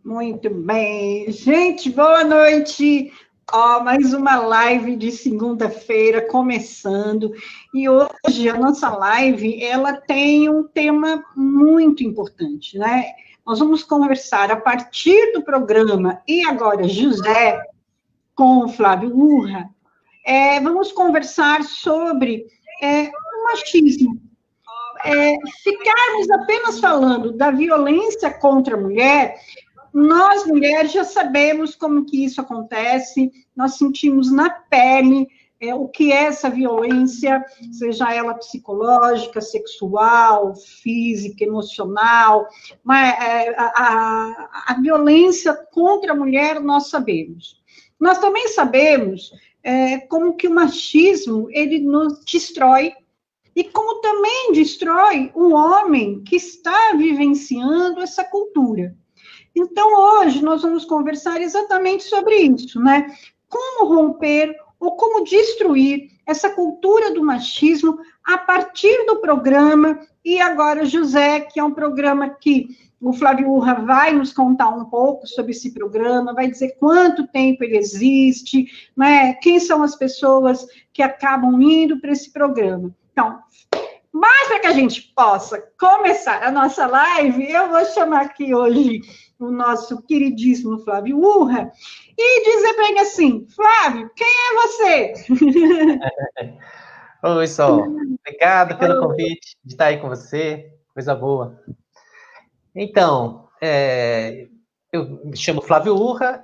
Muito bem. Gente, boa noite. Ó, mais uma live de segunda-feira começando. E hoje a nossa live, ela tem um tema muito importante, né? Nós vamos conversar a partir do programa E Agora José, com o Flávio Urra, vamos conversar sobre o machismo. Ficarmos apenas falando da violência contra a mulher, nós, mulheres, já sabemos como que isso acontece, nós sentimos na pele o que é essa violência, seja ela psicológica, sexual, física, emocional, mas a violência contra a mulher nós sabemos. Nós também sabemos como que o machismo, ele nos destrói, e como também destrói o homem que está vivenciando essa cultura. Então, hoje, nós vamos conversar exatamente sobre isso, né? Como romper ou como destruir essa cultura do machismo a partir do programa E Agora José, que é um programa que o Flávio Urra vai nos contar um pouco sobre esse programa, vai dizer quanto tempo ele existe, né? Quem são as pessoas que acabam indo para esse programa. Então, mas para que a gente possa começar a nossa live, eu vou chamar aqui hoje o nosso queridíssimo Flávio Urra e dizer para ele assim: Flávio, quem é você? Oi, Sol. Obrigado pelo convite de estar aí com você. Coisa boa. Então, eu me chamo Flávio Urra,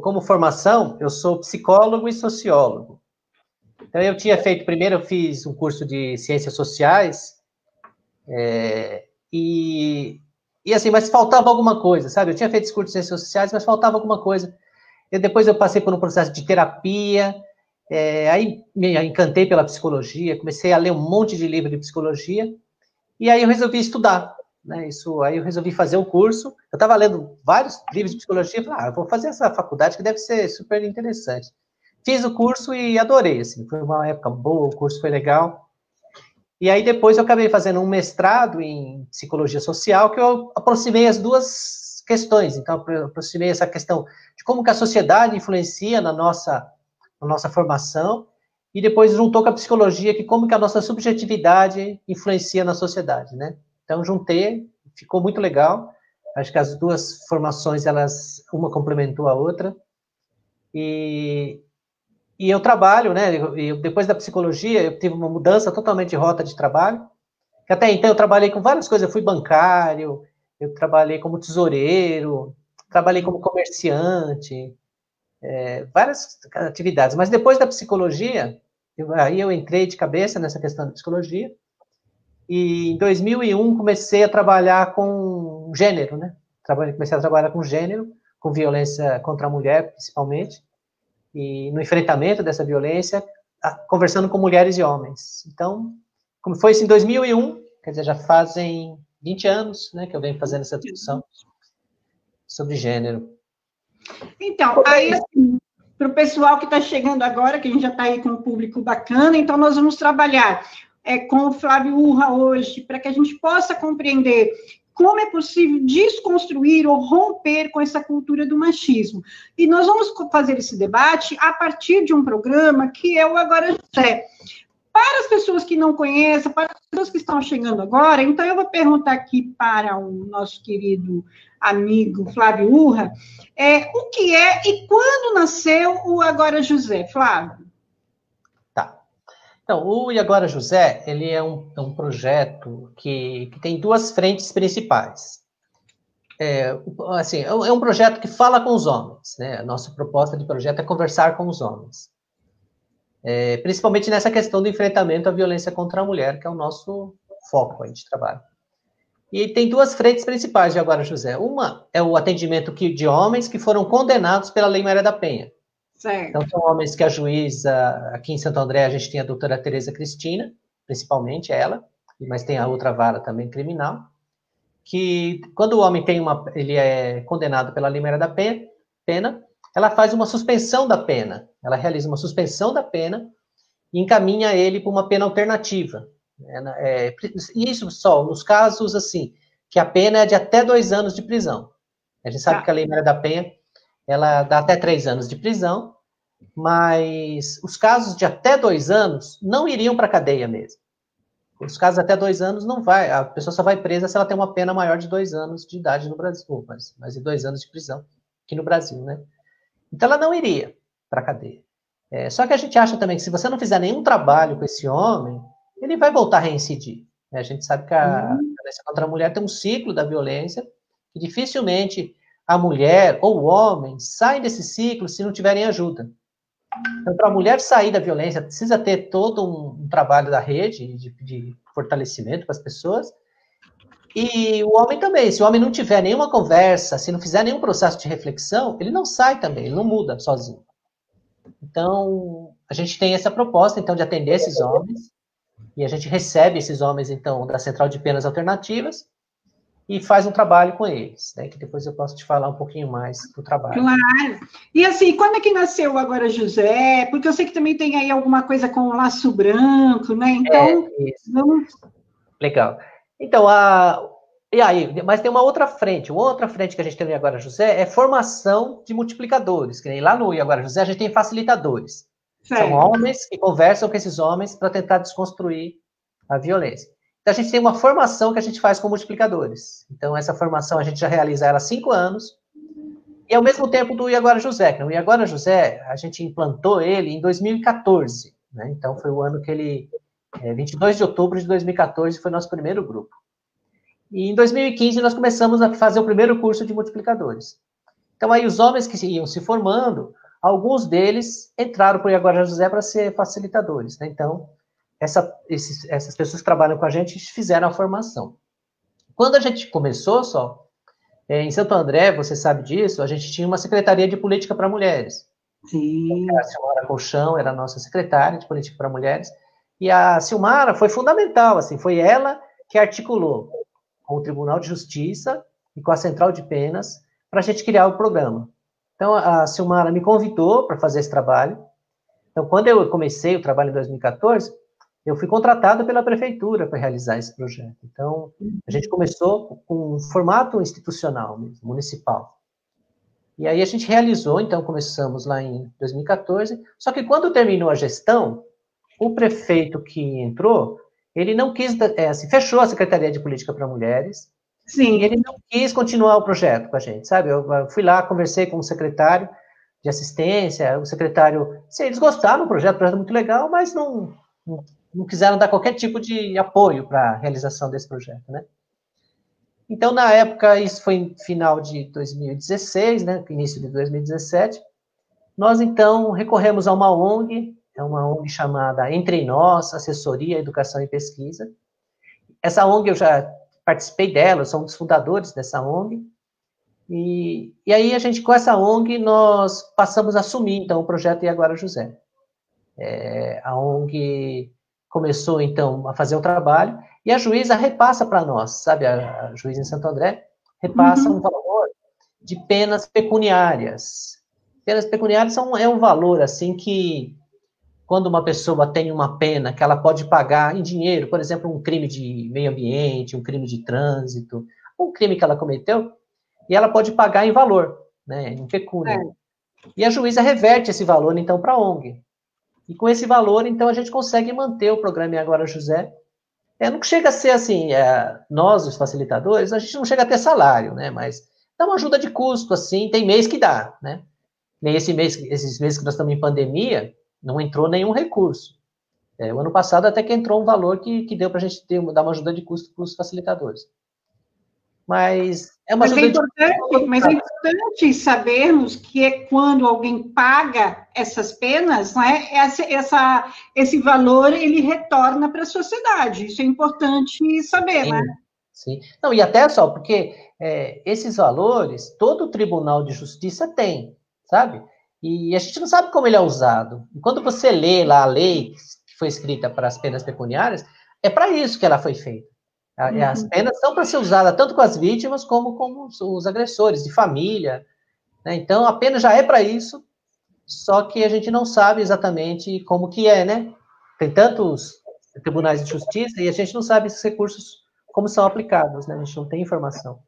como formação, eu sou psicólogo e sociólogo. Então, primeiro eu fiz um curso de ciências sociais, assim, mas faltava alguma coisa, sabe? Eu tinha feito esse curso de ciências sociais, mas faltava alguma coisa. Depois eu passei por um processo de terapia, aí me encantei pela psicologia, comecei a ler um monte de livro de psicologia, e aí eu resolvi estudar, né? Aí eu resolvi fazer o curso. Eu estava lendo vários livros de psicologia, e falei, eu vou fazer essa faculdade que deve ser super interessante. Fiz o curso e adorei, assim, foi uma época boa, o curso foi legal. E aí depois eu acabei fazendo um mestrado em psicologia social, que eu aproximei as duas questões. Então, eu aproximei essa questão de como que a sociedade influencia na nossa formação, e depois juntou com a psicologia, que como que a nossa subjetividade influencia na sociedade, né? Então, juntei, ficou muito legal. Acho que as duas formações, uma complementou a outra. E eu trabalho, né? Depois da psicologia, eu tive uma mudança totalmente de rota de trabalho. Até então, eu trabalhei com várias coisas. Eu fui bancário, eu trabalhei como tesoureiro, trabalhei como comerciante, várias atividades. Mas depois da psicologia, aí eu entrei de cabeça nessa questão da psicologia. E em 2001, comecei a trabalhar com gênero, né? Comecei a trabalhar com gênero, com violência contra a mulher, principalmente. E no enfrentamento dessa violência, conversando com mulheres e homens. Então, como foi isso em 2001, quer dizer, já fazem 20 anos, né, que eu venho fazendo essa discussão sobre gênero. Então, aí, assim, para o pessoal que está chegando agora, que a gente já está aí com um público bacana, então nós vamos trabalhar com o Flávio Urra hoje, para que a gente possa compreender como é possível desconstruir ou romper com essa cultura do machismo. E nós vamos fazer esse debate a partir de um programa que é o Agora José. Para as pessoas que não conhecem, para as pessoas que estão chegando agora, então eu vou perguntar aqui para o nosso querido amigo Flávio Urra, o que é e quando nasceu o Agora José, Flávio? Tá. Então, o E Agora José, ele é um projeto que tem duas frentes principais. Assim, é um projeto que fala com os homens, né? A nossa proposta de projeto é conversar com os homens. Principalmente nessa questão do enfrentamento à violência contra a mulher, que é o nosso foco aí de trabalho. E tem duas frentes principais de Agora José. Uma é o atendimento de homens que foram condenados pela Lei Maria da Penha. Certo. Então, são homens que a juíza, aqui em Santo André, a gente tem a doutora Tereza Cristina, principalmente ela, mas tem a outra vara também criminal, que quando o homem ele é condenado pela Lei Maria da Pena, ela faz uma suspensão da pena, ela realiza uma suspensão da pena e encaminha ele para uma pena alternativa. E isso só nos casos, assim, que a pena é de até 2 anos de prisão. A gente sabe que a Lei Maria da Penha, ela dá até 3 anos de prisão, mas os casos de até 2 anos não iriam para a cadeia mesmo. Os casos até 2 anos não vai, a pessoa só vai presa se ela tem uma pena maior de 2 anos de idade no Brasil, mas de 2 anos de prisão aqui no Brasil, né? Então ela não iria para a cadeia. Só que a gente acha também que se você não fizer nenhum trabalho com esse homem, ele vai voltar a reincidir. Né? A gente sabe que a violência contra a mulher tem um ciclo da violência, que dificilmente a mulher ou o homem saem desse ciclo se não tiverem ajuda. Então, para a mulher sair da violência, precisa ter todo um trabalho da rede de fortalecimento para as pessoas. E o homem também, se o homem não tiver nenhuma conversa, se não fizer nenhum processo de reflexão, ele não sai também, ele não muda sozinho. Então, a gente tem essa proposta, então, de atender esses homens, e a gente recebe esses homens, então, da Central de Penas Alternativas, e faz um trabalho com eles, né, que depois eu posso te falar um pouquinho mais do trabalho. Claro. E assim, quando é que nasceu Agora José? Porque eu sei que também tem aí alguma coisa com o laço branco, né? Então, vamos... Legal. Então, e aí, mas tem uma outra frente que a gente tem no Agora José é formação de multiplicadores, que nem lá no Agora José a gente tem facilitadores. Certo. São homens que conversam com esses homens para tentar desconstruir a violência. Então, a gente tem uma formação que a gente faz com multiplicadores. Então, essa formação a gente já realiza ela há 5 anos. E, ao mesmo tempo, do Agora José. O Agora José, a gente implantou ele em 2014. Né? Então, foi o ano que ele... 22 de outubro de 2014 foi nosso primeiro grupo. E, em 2015, nós começamos a fazer o primeiro curso de multiplicadores. Então, aí, os homens que iam se formando, alguns deles entraram para o Agora José para ser facilitadores. Né? Então... essas pessoas que trabalham com a gente fizeram a formação. Quando a gente começou, em Santo André, você sabe disso, a gente tinha uma secretaria de política para mulheres. Sim. A Silmara Colchão era a nossa secretária de política para mulheres, e a Silmara foi fundamental, assim, foi ela que articulou com o Tribunal de Justiça e com a Central de Penas para a gente criar o programa. Então, a Silmara me convidou para fazer esse trabalho. Então, quando eu comecei o trabalho em 2014, eu fui contratado pela prefeitura para realizar esse projeto. Então, a gente começou com um formato institucional mesmo, municipal. E aí a gente realizou, então começamos lá em 2014, só que quando terminou a gestão, o prefeito que entrou, ele não quis, assim, fechou a Secretaria de Política para Mulheres, sim, e ele não quis continuar o projeto com a gente, sabe? Eu fui lá, conversei com o secretário de assistência, o secretário, sim, eles gostaram do projeto é muito legal, mas não quiseram dar qualquer tipo de apoio para a realização desse projeto, né? Então, na época, isso foi em final de 2016, né, início de 2017, nós, então, recorremos a uma ONG, é uma ONG chamada Entre Nós, Assessoria, Educação e Pesquisa. Essa ONG, eu já participei dela, eu sou um dos fundadores dessa ONG, e aí, com essa ONG, nós passamos a assumir, então, o projeto E Agora José. A ONG começou, então, a fazer o trabalho, e a juíza repassa para nós, sabe, a juíza em Santo André, repassa um valor de penas pecuniárias. Penas pecuniárias é um valor, assim, que quando uma pessoa tem uma pena que ela pode pagar em dinheiro, por exemplo, um crime de meio ambiente, um crime de trânsito, um crime que ela cometeu, e ela pode pagar em valor, né, em pecúnia. E a juíza reverte esse valor, então, para a ONG. E com esse valor, então, a gente consegue manter o programa E Agora José. Não chega a ser assim, nós, os facilitadores, a gente não chega a ter salário, né? Mas dá uma ajuda de custo, assim, tem mês que dá, né? Nem esses meses que nós estamos em pandemia, não entrou nenhum recurso. O ano passado até que entrou um valor que deu para a gente dar uma ajuda de custo para os facilitadores. Mas é uma ajuda mas é importante sabermos que quando alguém paga essas penas, né, esse valor ele retorna para a sociedade. Isso é importante saber, sim, né? Sim. Não, e até só, porque esses valores, todo Tribunal de Justiça tem, sabe? E a gente não sabe como ele é usado. E quando você lê lá a lei que foi escrita para as penas pecuniárias, é para isso que ela foi feita. As penas são para ser usadas tanto com as vítimas como com os agressores, de família. Né? Então, a pena já é para isso, só que a gente não sabe exatamente como que é, né? Tem tantos tribunais de justiça e a gente não sabe esses recursos como são aplicados, né? A gente não tem informação.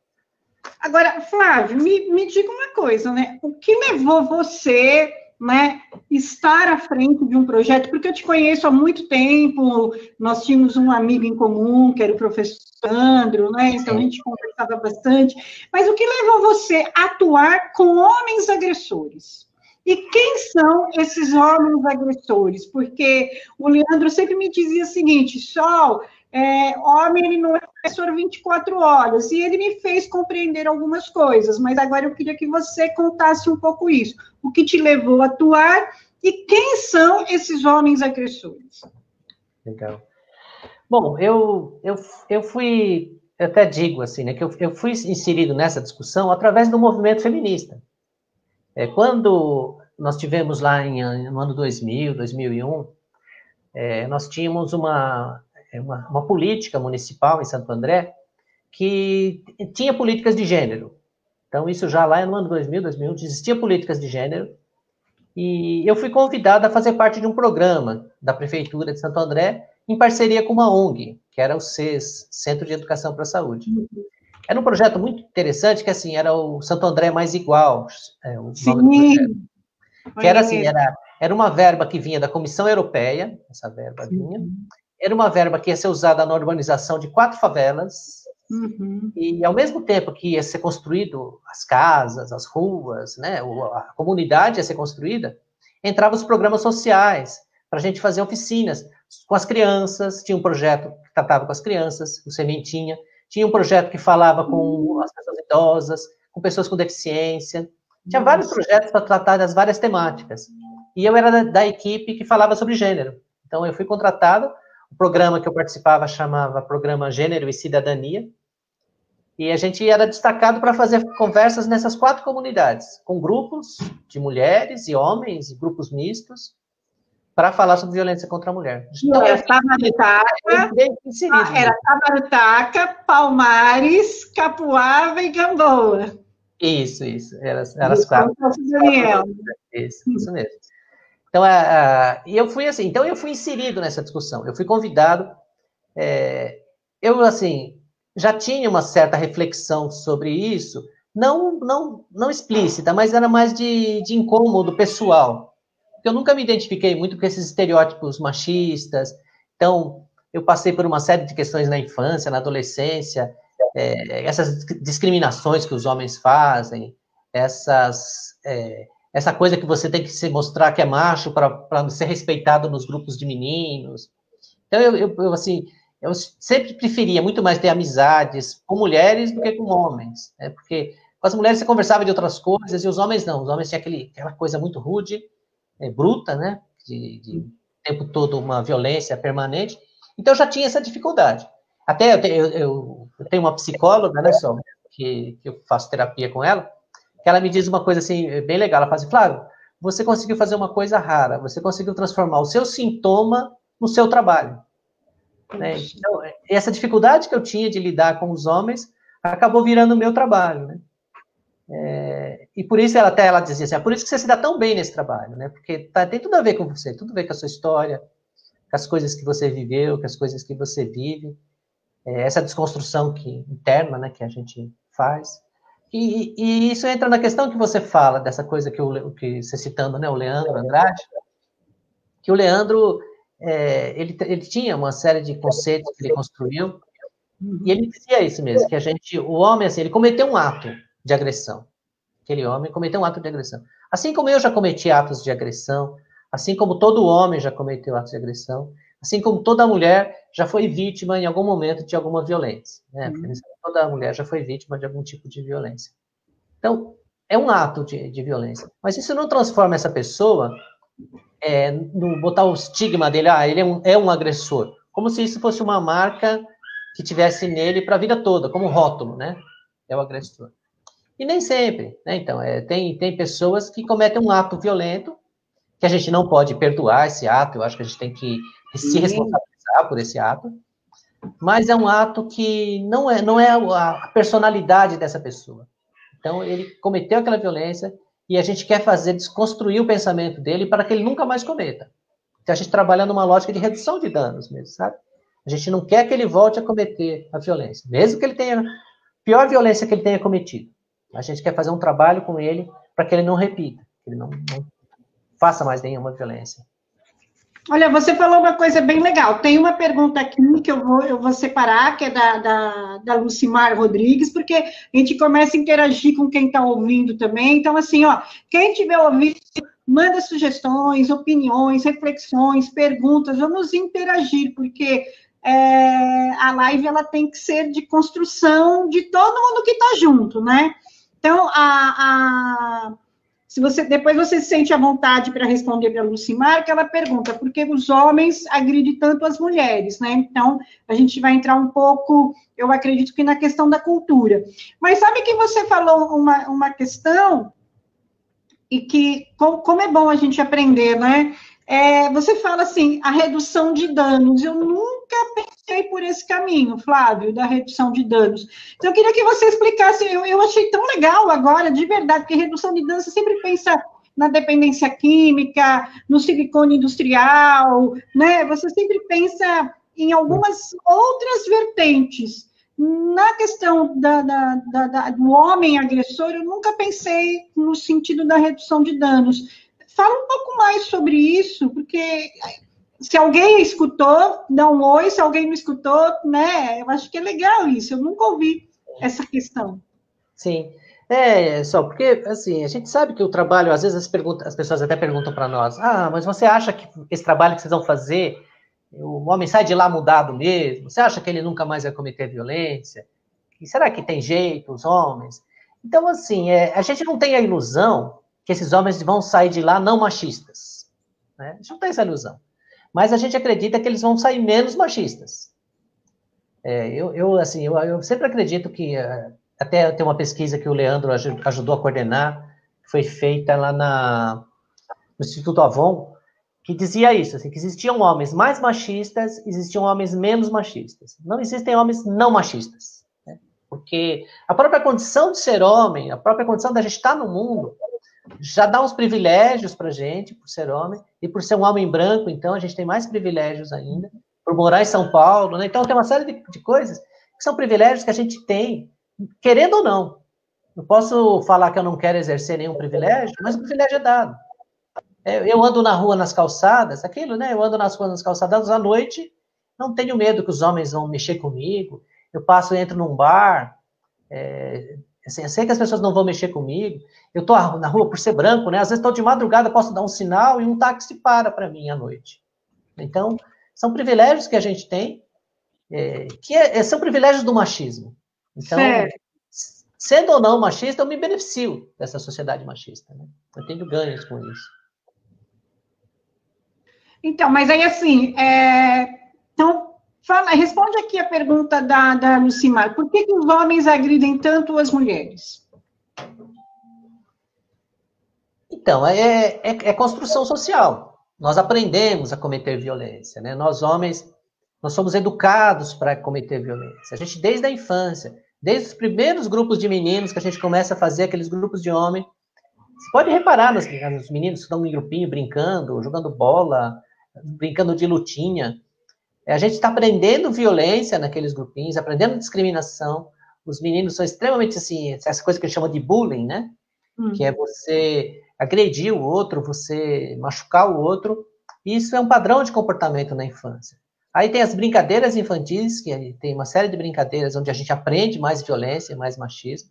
Agora, Flávio, me diga uma coisa, né? O que levou você, né, estar à frente de um projeto? Porque eu te conheço há muito tempo, nós tínhamos um amigo em comum, que era o professor Sandro, né? Então a Sim. gente conversava bastante. Mas o que levou você a atuar com homens agressores? E quem são esses homens agressores? Porque o Leandro sempre me dizia o seguinte, Sol, homem ele não é professor 24 horas, e ele me fez compreender algumas coisas, mas agora eu queria que você contasse um pouco isso. O que te levou a atuar e quem são esses homens agressores? Legal. Bom, eu fui, eu até digo assim, né, que eu fui inserido nessa discussão através do movimento feminista. Quando nós tivemos lá no ano 2000, 2001, nós tínhamos uma política municipal em Santo André que tinha políticas de gênero. Então, isso já lá no ano 2000, 2001, existia políticas de gênero, e eu fui convidado a fazer parte de um programa da Prefeitura de Santo André, em parceria com uma ONG, que era o CES, Centro de Educação para a Saúde. Era um projeto muito interessante, que assim, era o Santo André Mais Igual, o nome do projeto. Que era assim, era uma verba que vinha da Comissão Europeia, essa verba vinha, era uma verba que ia ser usada na urbanização de 4 favelas, e ao mesmo tempo que ia ser construído as casas, as ruas, né, a comunidade ia ser construída, entravam os programas sociais, para a gente fazer oficinas com as crianças, tinha um projeto que tratava com as crianças, o Sementinha, tinha um projeto que falava com as pessoas idosas, com pessoas com deficiência, tinha vários projetos para tratar das várias temáticas. E eu era da equipe que falava sobre gênero. Então, eu fui contratado, o programa que eu participava chamava Programa Gênero e Cidadania, e a gente era destacado para fazer conversas nessas 4 comunidades, com grupos de mulheres e homens, e grupos mistos, para falar sobre violência contra a mulher. Então, era Tamarutaca, Palmares, Capuava e Gamboa. Isso. Eram as 4. Isso mesmo. Então, eu fui assim, então eu fui inserido nessa discussão, eu fui convidado, eu, assim, já tinha uma certa reflexão sobre isso, não explícita, mas era mais de incômodo pessoal. Eu nunca me identifiquei muito com esses estereótipos machistas, então eu passei por uma série de questões na infância, na adolescência, essas discriminações que os homens fazem, essa coisa que você tem que se mostrar que é macho para ser respeitado nos grupos de meninos. Então, eu sempre preferia muito mais ter amizades com mulheres do que com homens, né? Porque com as mulheres você conversava de outras coisas, e os homens não. Os homens tinham aquela coisa muito rude, bruta, né? De o tempo todo uma violência permanente. Então, eu já tinha essa dificuldade. Até eu tenho uma psicóloga, né, só, que eu faço terapia com ela, que ela me diz uma coisa assim, bem legal. Ela fala assim, Flávio, você conseguiu fazer uma coisa rara, você conseguiu transformar o seu sintoma no seu trabalho. Né? Então, essa dificuldade que eu tinha de lidar com os homens acabou virando o meu trabalho, né? E por isso ela dizia assim, por isso que você se dá tão bem nesse trabalho, né? Porque tem tudo a ver com você, tudo a ver com a sua história, com as coisas que você viveu, com as coisas que você vive, essa desconstrução interna, né, que a gente faz. E isso entra na questão que você fala, dessa coisa que você citando, né, o Leandro Andrade, que o Leandro, ele tinha uma série de conceitos que ele construiu, e ele dizia isso mesmo, que o homem, assim, ele cometeu um ato de agressão. Aquele homem cometeu um ato de agressão. Assim como eu já cometi atos de agressão, assim como todo homem já cometeu atos de agressão, assim como toda mulher já foi vítima em algum momento de alguma violência, né? Porque toda mulher já foi vítima de algum tipo de violência. Então, é um ato de violência. Mas isso não transforma essa pessoa, botar o estigma dele, ele é um agressor. Como se isso fosse uma marca que tivesse nele para a vida toda, como rótulo, né? É o agressor. E nem sempre, né? Então, tem pessoas que cometem um ato violento, que a gente não pode perdoar esse ato, eu acho que a gente tem que se responsabilizar por esse ato, mas é um ato que não é a personalidade dessa pessoa. Então, ele cometeu aquela violência e a gente quer desconstruir o pensamento dele para que ele nunca mais cometa. Então, a gente trabalha numa lógica de redução de danos mesmo, sabe? A gente não quer que ele volte a cometer a violência, mesmo que ele tenha pior violência que ele tenha cometido. A gente quer fazer um trabalho com ele para que ele não repita, que ele não faça mais nenhuma violência. Olha, você falou uma coisa bem legal. Tem uma pergunta aqui que eu vou separar, que é da Lucimar Rodrigues, porque a gente começa a interagir com quem está ouvindo também. Então, assim, ó, quem estiver ouvindo, manda sugestões, opiniões, reflexões, perguntas, vamos interagir, porque a live ela tem que ser de construção de todo mundo que está junto, né? Então, depois você se sente à vontade para responder para a Lucimar, que ela pergunta por que os homens agridem tanto as mulheres, né? Então, a gente vai entrar um pouco, eu acredito que na questão da cultura. Mas sabe que você falou uma questão, e que, como é bom a gente aprender, né? Você fala assim, a redução de danos. Eu nunca pensei por esse caminho, Flávio, da redução de danos. Então, eu queria que você explicasse, eu achei tão legal agora, de verdade, porque redução de danos, você sempre pensa na dependência química, no silicone industrial, né? Você sempre pensa em algumas outras vertentes. Na questão do homem agressor, eu nunca pensei no sentido da redução de danos. Fala um pouco mais sobre isso, porque se alguém escutou, dá um oi, se alguém não escutou, né? Eu acho que é legal isso, eu nunca ouvi essa questão. Sim, só porque, assim, a gente sabe que o trabalho, às vezes as pessoas até perguntam para nós, mas você acha que esse trabalho que vocês vão fazer, o homem sai de lá mudado mesmo? Você acha que ele nunca mais vai cometer violência? E será que tem jeito, os homens? Então, assim, a gente não tem a ilusão que esses homens vão sair de lá não machistas, né? A gente não tem essa ilusão. Mas a gente acredita que eles vão sair menos machistas. Eu sempre acredito que, até tem uma pesquisa que o Leandro ajudou a coordenar, foi feita lá no Instituto Avon, que dizia isso, assim, que existiam homens mais machistas, existiam homens menos machistas. Não existem homens não machistas, né? Porque a própria condição de ser homem, a própria condição da gente estar no mundo, já dá uns privilégios para a gente, por ser homem, e por ser um homem branco, então, a gente tem mais privilégios ainda, por morar em São Paulo, né? Então, tem uma série de coisas que são privilégios que a gente tem, querendo ou não. Não posso falar que eu não quero exercer nenhum privilégio, mas o privilégio é dado. Eu ando na rua, nas calçadas, aquilo, né? Eu ando nas ruas, nas calçadas, à noite, não tenho medo que os homens vão mexer comigo, eu entro num bar, assim, eu sei que as pessoas não vão mexer comigo, eu estou na rua por ser branco, né? Às vezes estou de madrugada, posso dar um sinal e um táxi para mim à noite. Então, são privilégios que a gente tem, são privilégios do machismo. Então, sendo ou não machista, eu me beneficio dessa sociedade machista, né? Eu tenho ganhos com isso. Então, mas aí assim, então, responde aqui a pergunta da Lucimar. Por que os homens agridem tanto as mulheres? Então, é construção social. Nós aprendemos a cometer violência, né? Nós, homens, nós somos educados para cometer violência. A gente, desde a infância, desde os primeiros grupos de meninos que a gente começa a fazer, aqueles grupos de homem, você pode reparar nos meninos que estão em grupinho, brincando, jogando bola, brincando de lutinha. A gente está aprendendo violência naqueles grupinhos, aprendendo discriminação. Os meninos são extremamente, assim, essa coisa que eles chamam de bullying, né? Que é você agredir o outro, você machucar o outro. Isso é um padrão de comportamento na infância. Aí tem as brincadeiras infantis, que tem uma série de brincadeiras onde a gente aprende mais violência, mais machismo.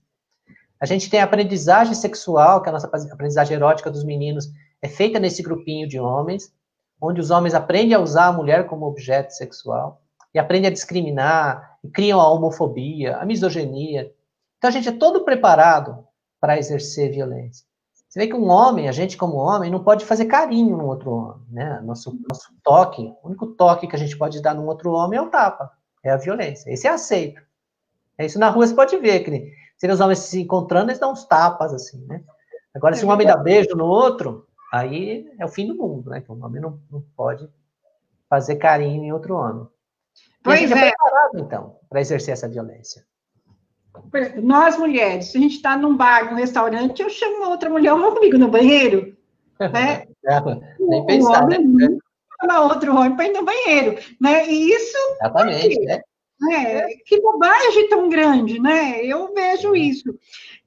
A gente tem a aprendizagem sexual, que é a nossa aprendizagem erótica dos meninos, é feita nesse grupinho de homens, onde os homens aprendem a usar a mulher como objeto sexual, e aprendem a discriminar, e criam a homofobia, a misoginia. Então, a gente é todo preparado para exercer violência. Você vê que um homem, a gente como homem, não pode fazer carinho no outro homem, né? Nosso toque, o único toque que a gente pode dar num outro homem é o tapa, é a violência. Esse é aceito. Isso na rua você pode ver, que se os homens se encontrando, eles dão uns tapas, assim, né? Agora, se um homem dá beijo no outro, aí é o fim do mundo, né? Que um homem não pode fazer carinho em outro homem. E a gente é preparado, então, para exercer essa violência. Nós, mulheres, se a gente está num bar, num restaurante, eu chamo uma outra mulher, vamos comigo no banheiro, né? Nem pensar, né? Chama outro homem para ir no banheiro, né? E isso... Exatamente, né? Que bobagem tão grande, né? Eu vejo isso.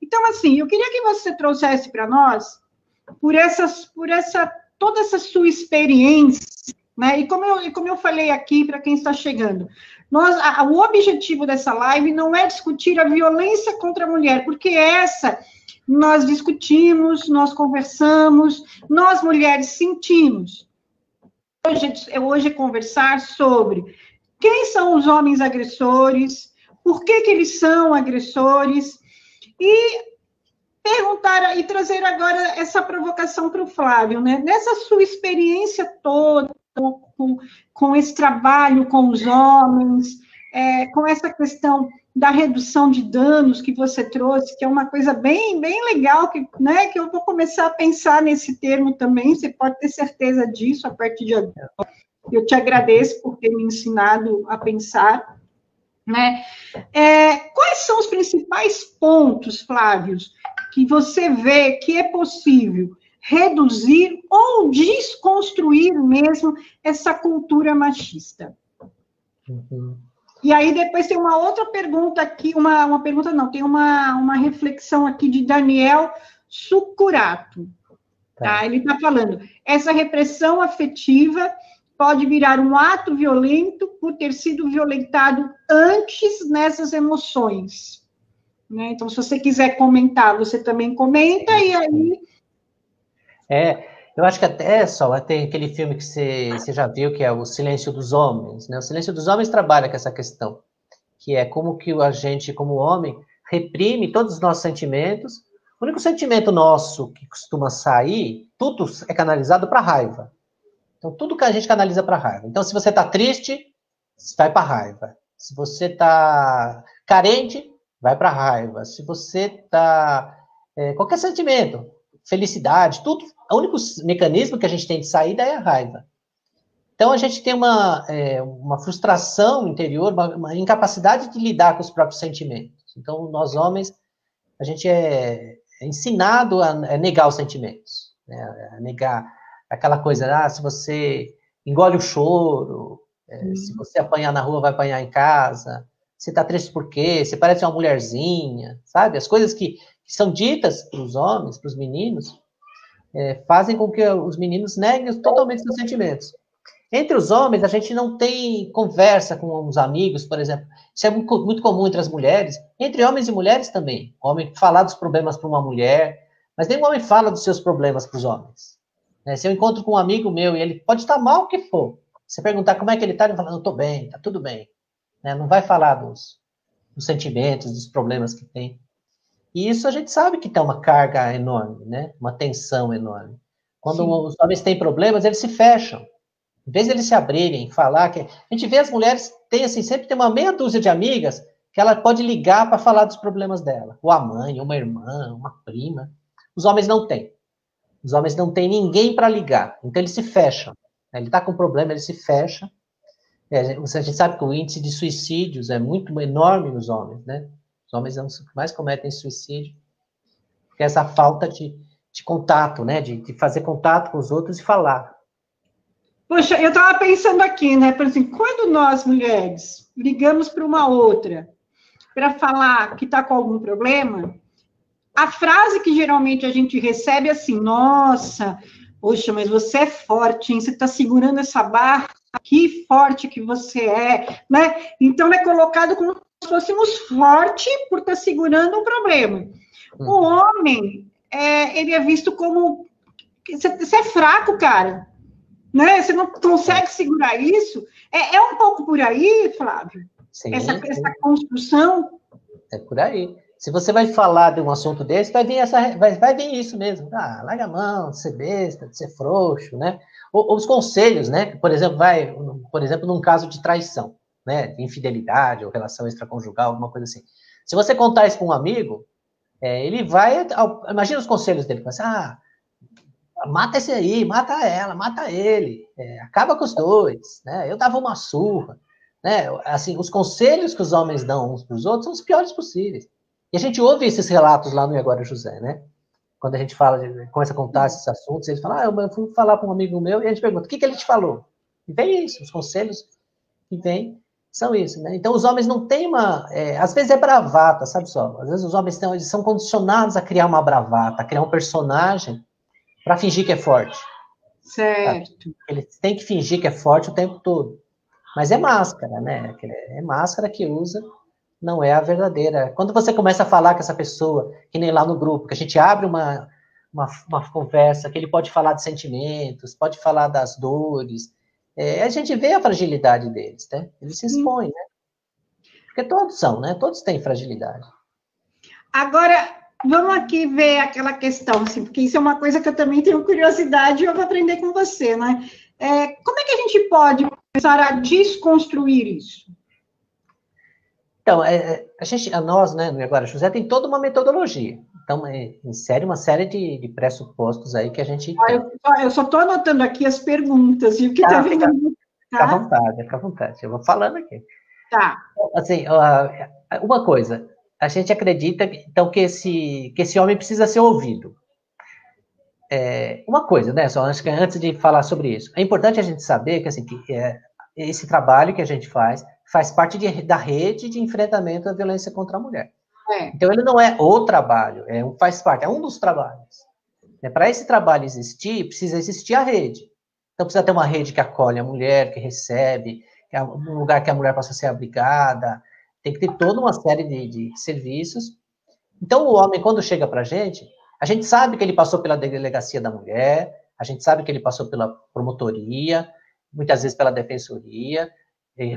Então, assim, eu queria que você trouxesse para nós, toda essa sua experiência, né? E como eu falei aqui para quem está chegando, o objetivo dessa live não é discutir a violência contra a mulher, porque essa nós discutimos, nós conversamos, nós mulheres sentimos. Hoje é conversar sobre quem são os homens agressores, por que eles são agressores, e perguntar e trazer agora essa provocação para o Flávio, né? Nessa sua experiência toda, com esse trabalho com os homens, com essa questão da redução de danos que você trouxe, que é uma coisa bem, bem legal, né, que eu vou começar a pensar nesse termo também, você pode ter certeza disso a partir de agora. Eu te agradeço por ter me ensinado a pensar, né? Quais são os principais pontos, Flávio, que você vê que é possível reduzir ou desconstruir mesmo essa cultura machista? Uhum. E aí depois tem uma outra pergunta aqui, uma pergunta não, tem uma reflexão aqui de Daniel Sucurato. Tá? Ele está falando, essa repressão afetiva pode virar um ato violento por ter sido violentado antes nessas emoções. Né? Então, se você quiser comentar, você também comenta, e aí... Eu acho que até, Sol, tem aquele filme que você já viu, que é O Silêncio dos Homens, né? O Silêncio dos Homens trabalha com essa questão, que é como que a gente, como homem, reprime todos os nossos sentimentos. O único sentimento nosso que costuma sair, tudo é canalizado para raiva. Então, tudo que a gente canaliza para raiva. Então, se você está triste, vai para raiva. Se você está carente, vai para raiva. Se você está... qualquer sentimento, felicidade, tudo, o único mecanismo que a gente tem de saída é a raiva. Então, a gente tem uma frustração interior, uma incapacidade de lidar com os próprios sentimentos. Então, nós homens, a gente é ensinado a negar os sentimentos, né? A negar aquela coisa, se você engole o choro, se você apanhar na rua, vai apanhar em casa, você está triste por quê? Você parece uma mulherzinha, sabe? As coisas que são ditas para os homens, para os meninos, fazem com que os meninos neguem totalmente seus sentimentos. Entre os homens, a gente não tem conversa com os amigos, por exemplo. Isso é muito comum entre as mulheres. Entre homens e mulheres também. O homem falar dos problemas para uma mulher, mas nenhum homem fala dos seus problemas para os homens. Se eu encontro com um amigo meu e ele pode estar mal o que for, você perguntar como é que ele está, ele vai falar, não, estou bem, está tudo bem. Não vai falar dos sentimentos, dos problemas que tem. E isso a gente sabe que tem uma carga enorme, né? Uma tensão enorme. Quando os homens têm problemas, eles se fecham. Em vez de eles se abrirem, falar que... A gente vê as mulheres, sempre tem uma meia dúzia de amigas que ela pode ligar para falar dos problemas dela. Ou a mãe, ou uma irmã, uma prima. Os homens não têm. Os homens não têm ninguém para ligar. Então, eles se fecham. Ele está com problema, ele se fecha. A gente sabe que o índice de suicídios é muito enorme nos homens, né? Os homens são os que mais cometem suicídio. Porque essa falta de contato, né? De fazer contato com os outros e falar. Poxa, eu estava pensando aqui, né? Por exemplo, quando nós, mulheres, ligamos para uma outra para falar que está com algum problema, a frase que geralmente a gente recebe é assim, nossa, poxa, mas você é forte, hein? Você está segurando essa barra, que forte que você é, né? Então, é colocado como se fôssemos fortes por estar segurando um problema. O homem, ele é visto como, você é fraco, cara. Né? Você não consegue segurar isso? É um pouco por aí, Flávio? Sim, essa construção? É por aí. Se você vai falar de um assunto desse, vai vir isso mesmo. Larga a mão, de ser besta, de ser frouxo, né? Ou os conselhos, né? Por exemplo, num caso de traição, né? De infidelidade ou relação extraconjugal, alguma coisa assim. Se você contar isso para um amigo, ele vai... Imagina os conselhos dele. Vai assim, mata esse aí, mata ela, mata ele, acaba com os dois, né? Eu dava uma surra, né? Assim, os conselhos que os homens dão uns para os outros são os piores possíveis. E a gente ouve esses relatos lá no E Agora José, né? Quando a gente começa a contar esses assuntos, eles falam, eu fui falar para um amigo meu, e a gente pergunta, o que ele te falou? E vem isso, os conselhos que vem. são isso, né? Então, os homens não têm às vezes é bravata, sabe só? Às vezes os homens eles são condicionados a criar uma bravata, a criar um personagem para fingir que é forte. Certo. Sabe? Eles têm que fingir que é forte o tempo todo. Mas é máscara, né? É máscara que usa, não é a verdadeira. Quando você começa a falar com essa pessoa, que nem lá no grupo, que a gente abre uma conversa, que ele pode falar de sentimentos, pode falar das dores, a gente vê a fragilidade deles, né? Eles se expõem, né? Porque todos são, né? Todos têm fragilidade. Agora, vamos aqui ver aquela questão, assim, porque isso é uma coisa que eu também tenho curiosidade e eu vou aprender com você, né? Como é que a gente pode começar a desconstruir isso? Então, nós, né, no Agora José, tem toda uma metodologia. Então, insere uma série de pressupostos aí que a gente tem. Eu só estou anotando aqui as perguntas e o que está vindo. Fica à vontade, fica à vontade. Eu vou falando aqui. Tá. Assim, uma coisa, a gente acredita, então, que esse homem precisa ser ouvido. Uma coisa, né, só acho que antes de falar sobre isso, é importante a gente saber que, assim, esse trabalho que a gente faz parte da rede de enfrentamento à violência contra a mulher. Então, ele não é o trabalho, faz parte, é um dos trabalhos. Para esse trabalho existir, precisa existir a rede. Então, precisa ter uma rede que acolhe a mulher, que recebe, um lugar que a mulher possa ser abrigada, tem que ter toda uma série de serviços. Então, o homem, quando chega para a gente sabe que ele passou pela delegacia da mulher, a gente sabe que ele passou pela promotoria, muitas vezes pela defensoria,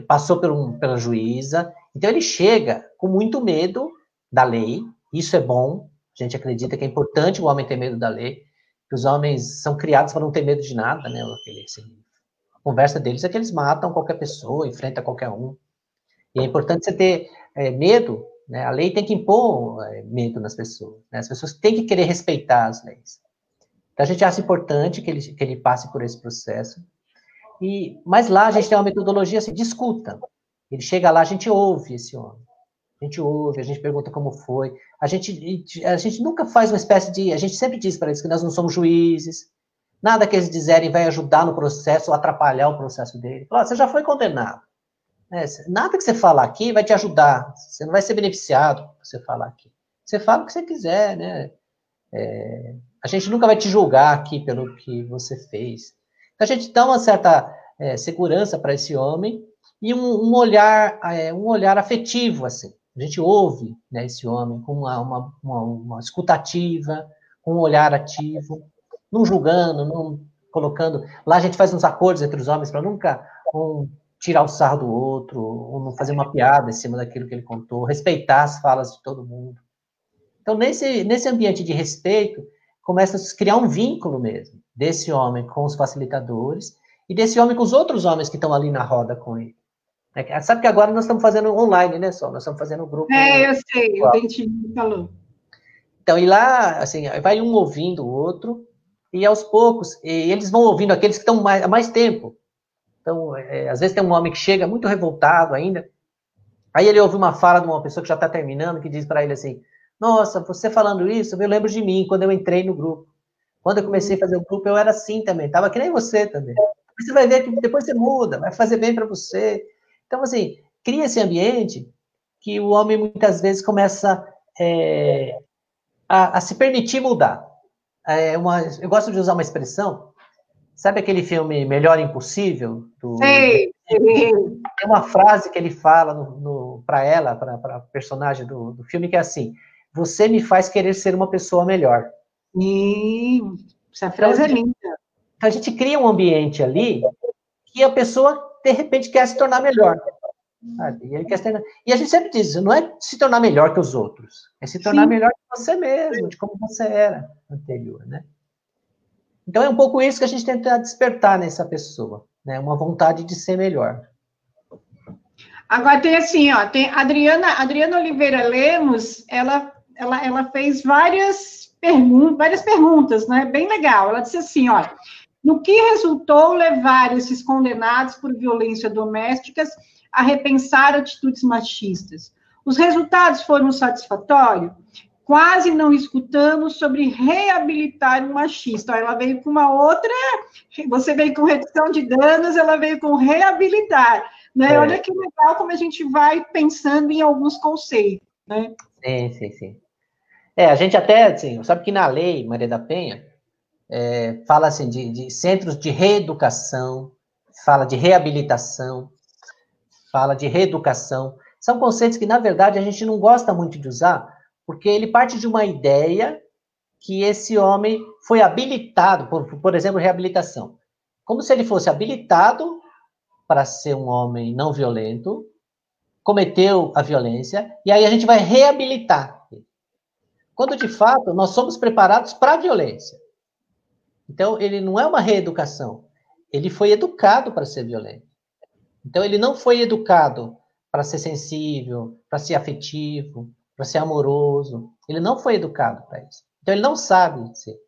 passou pela juíza. Então, ele chega com muito medo da lei, isso é bom, a gente acredita que é importante o homem ter medo da lei, que os homens são criados para não ter medo de nada, né? A conversa deles é que eles matam qualquer pessoa, enfrentam qualquer um. E é importante você ter medo, né? A lei tem que impor medo nas pessoas, né? As pessoas têm que querer respeitar as leis. Então, a gente acha importante que ele passe por esse processo. Mas lá a gente tem uma metodologia assim, de escuta. Ele chega lá, a gente ouve esse homem. A gente ouve, a gente pergunta como foi. A gente nunca faz uma espécie de... A gente sempre diz para eles que nós não somos juízes. Nada que eles dizerem vai ajudar no processo ou atrapalhar o processo dele. Fala, você já foi condenado. Nada que você falar aqui vai te ajudar. Você não vai ser beneficiado por você falar aqui. Você fala o que você quiser, né? A gente nunca vai te julgar aqui pelo que você fez. Então, a gente dá uma certa segurança para esse homem e um olhar afetivo, assim. A gente ouve, né, esse homem com uma escutativa, com um olhar ativo, não julgando, não colocando... Lá a gente faz uns acordos entre os homens para nunca tirar o sarro do outro, ou não fazer uma piada em cima daquilo que ele contou, respeitar as falas de todo mundo. Então, nesse ambiente de respeito, começa a se criar um vínculo mesmo, desse homem com os facilitadores e desse homem com os outros homens que estão ali na roda com ele. Sabe que agora nós estamos fazendo online, né, só? Nós estamos fazendo um grupo... eu sei, o Dentinho falou. Então, e lá, assim, vai um ouvindo o outro, e aos poucos, eles vão ouvindo aqueles que estão há mais tempo. Então, às vezes tem um homem que chega muito revoltado ainda, aí ele ouve uma fala de uma pessoa que já está terminando, que diz para ele assim, nossa, você falando isso, eu lembro de mim, quando eu entrei no grupo. Quando eu comecei a fazer o grupo, eu era assim também, estava que nem você também. Você vai ver que depois você muda, vai fazer bem para você. Então, assim, cria esse ambiente que o homem muitas vezes começa a se permitir mudar. Eu gosto de usar uma expressão, sabe aquele filme Melhor Impossível? Sei. Tem uma frase que ele fala para ela, para a personagem do filme, que é assim, você me faz querer ser uma pessoa melhor. Essa frase é linda. Então, a gente cria um ambiente ali que a pessoa, de repente, quer se tornar melhor. Sabe? E a gente sempre diz, não é se tornar melhor que os outros, é se tornar melhor que você mesmo, de como você era anterior, né? Então, é um pouco isso que a gente tenta despertar nessa pessoa, né? Uma vontade de ser melhor. Agora tem assim, ó, tem Adriana Oliveira Lemos, ela fez várias perguntas, né? Bem legal. Ela disse assim, ó, no que resultou levar esses condenados por violência domésticas a repensar atitudes machistas? Os resultados foram satisfatórios? Quase não escutamos sobre reabilitar um machista. Ela veio com uma outra, você veio com redução de danos, ela veio com reabilitar. né? Olha que legal como a gente vai pensando em alguns conceitos, né? Sim. A gente até, assim, sabe que na lei, Maria da Penha, fala assim de centros de reeducação, fala de reabilitação, fala de reeducação. São conceitos que, na verdade, a gente não gosta muito de usar, porque ele parte de uma ideia que esse homem foi habilitado, por exemplo, reabilitação. Como se ele fosse habilitado para ser um homem não violento, cometeu a violência, e aí a gente vai reabilitar. Quando, de fato, nós somos preparados para a violência. Então, ele não é uma reeducação. Ele foi educado para ser violento. Então, ele não foi educado para ser sensível, para ser afetivo, para ser amoroso. Ele não foi educado para isso. Então, ele não sabe ser.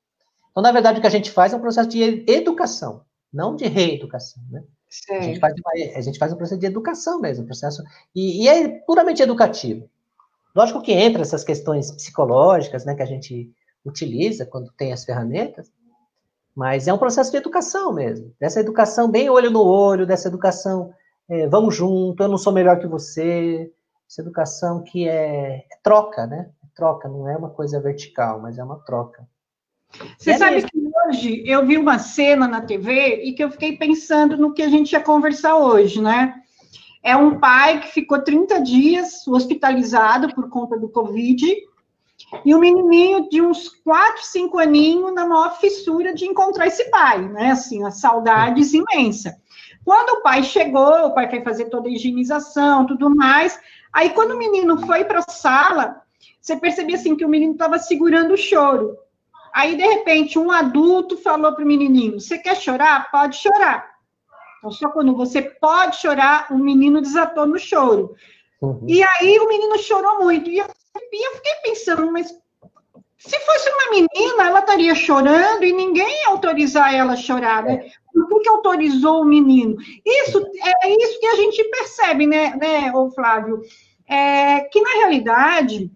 Então, na verdade, o que a gente faz é um processo de educação, não de reeducação, né? A gente faz um processo de educação mesmo, um processo, e é puramente educativo. Lógico que entra essas questões psicológicas, né, que a gente utiliza quando tem as ferramentas, mas é um processo de educação mesmo, dessa educação bem olho no olho, dessa educação, vamos junto, eu não sou melhor que você, essa educação que é troca, né? Troca, não é uma coisa vertical, mas é uma troca. Você sabe que hoje eu vi uma cena na TV e que eu fiquei pensando no que a gente ia conversar hoje, né? É um pai que ficou 30 dias hospitalizado por conta do Covid e um menininho de uns 4, 5 aninhos na maior fissura de encontrar esse pai, né? Assim, a saudades imensa. Quando o pai chegou, o pai foi fazer toda a higienização, tudo mais. Aí, quando o menino foi para a sala, você percebia assim que o menino estava segurando o choro. Aí, de repente, um adulto falou para o menininho: você quer chorar? Pode chorar. Então, só quando você pode chorar, o menino desatou no choro. Uhum. E aí, o menino chorou muito. E eu fiquei pensando, mas se fosse uma menina, ela estaria chorando e ninguém ia autorizar ela a chorar, né? Por que autorizou o menino? Isso é isso que a gente percebe, né, Flávio? Que, na realidade,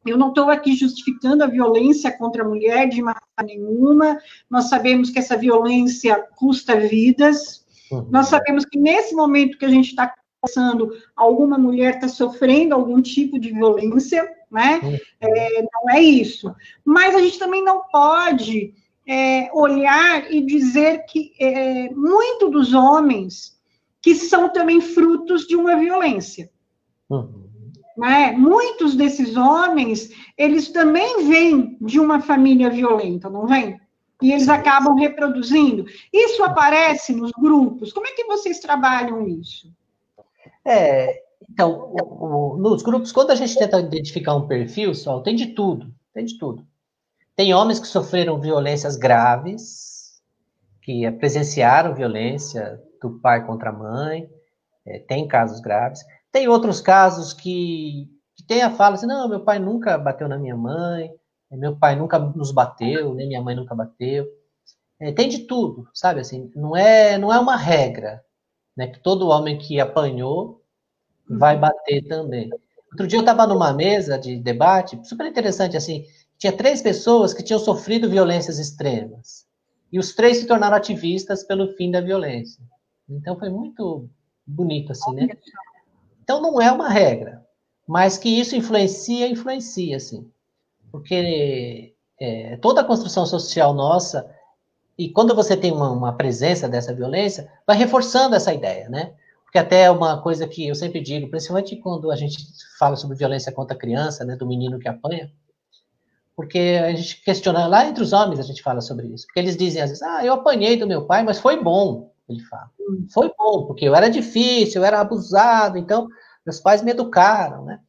eu não estou aqui justificando a violência contra a mulher de maneira nenhuma. Nós sabemos que essa violência custa vidas. Uhum. Nós sabemos que nesse momento que a gente está passando, alguma mulher está sofrendo algum tipo de violência, né? Uhum. Não é isso. Mas a gente também não pode olhar e dizer que muito dos homens que são também frutos de uma violência. Uhum. Né? Muitos desses homens, eles também vêm de uma família violenta, não vêm? E eles acabam reproduzindo. Isso aparece nos grupos? Como é que vocês trabalham isso? Então, nos grupos, quando a gente tenta identificar um perfil, só tem de tudo, Tem homens que sofreram violências graves, que presenciaram violência do pai contra a mãe, tem casos graves. Tem outros casos que tem a fala assim, não, meu pai nunca bateu na minha mãe, meu pai nunca nos bateu, nem minha mãe nunca bateu. Tem de tudo, sabe? Assim, não é uma regra, né? Que todo homem que apanhou vai bater também. Outro dia eu estava numa mesa de debate, super interessante, assim, tinha 3 pessoas que tinham sofrido violências extremas. E os 3 se tornaram ativistas pelo fim da violência. Então foi muito bonito, assim, né? Então não é uma regra, mas que isso influencia, assim. Porque toda a construção social nossa, e quando você tem uma presença dessa violência, vai reforçando essa ideia, né? Porque até é uma coisa que eu sempre digo, principalmente quando a gente fala sobre violência contra a criança, né, do menino que apanha, porque a gente questiona, lá entre os homens a gente fala sobre isso, porque eles dizem às vezes, eu apanhei do meu pai, mas foi bom, ele fala. Foi bom, porque eu era difícil, eu era abusado, então meus pais me educaram, né?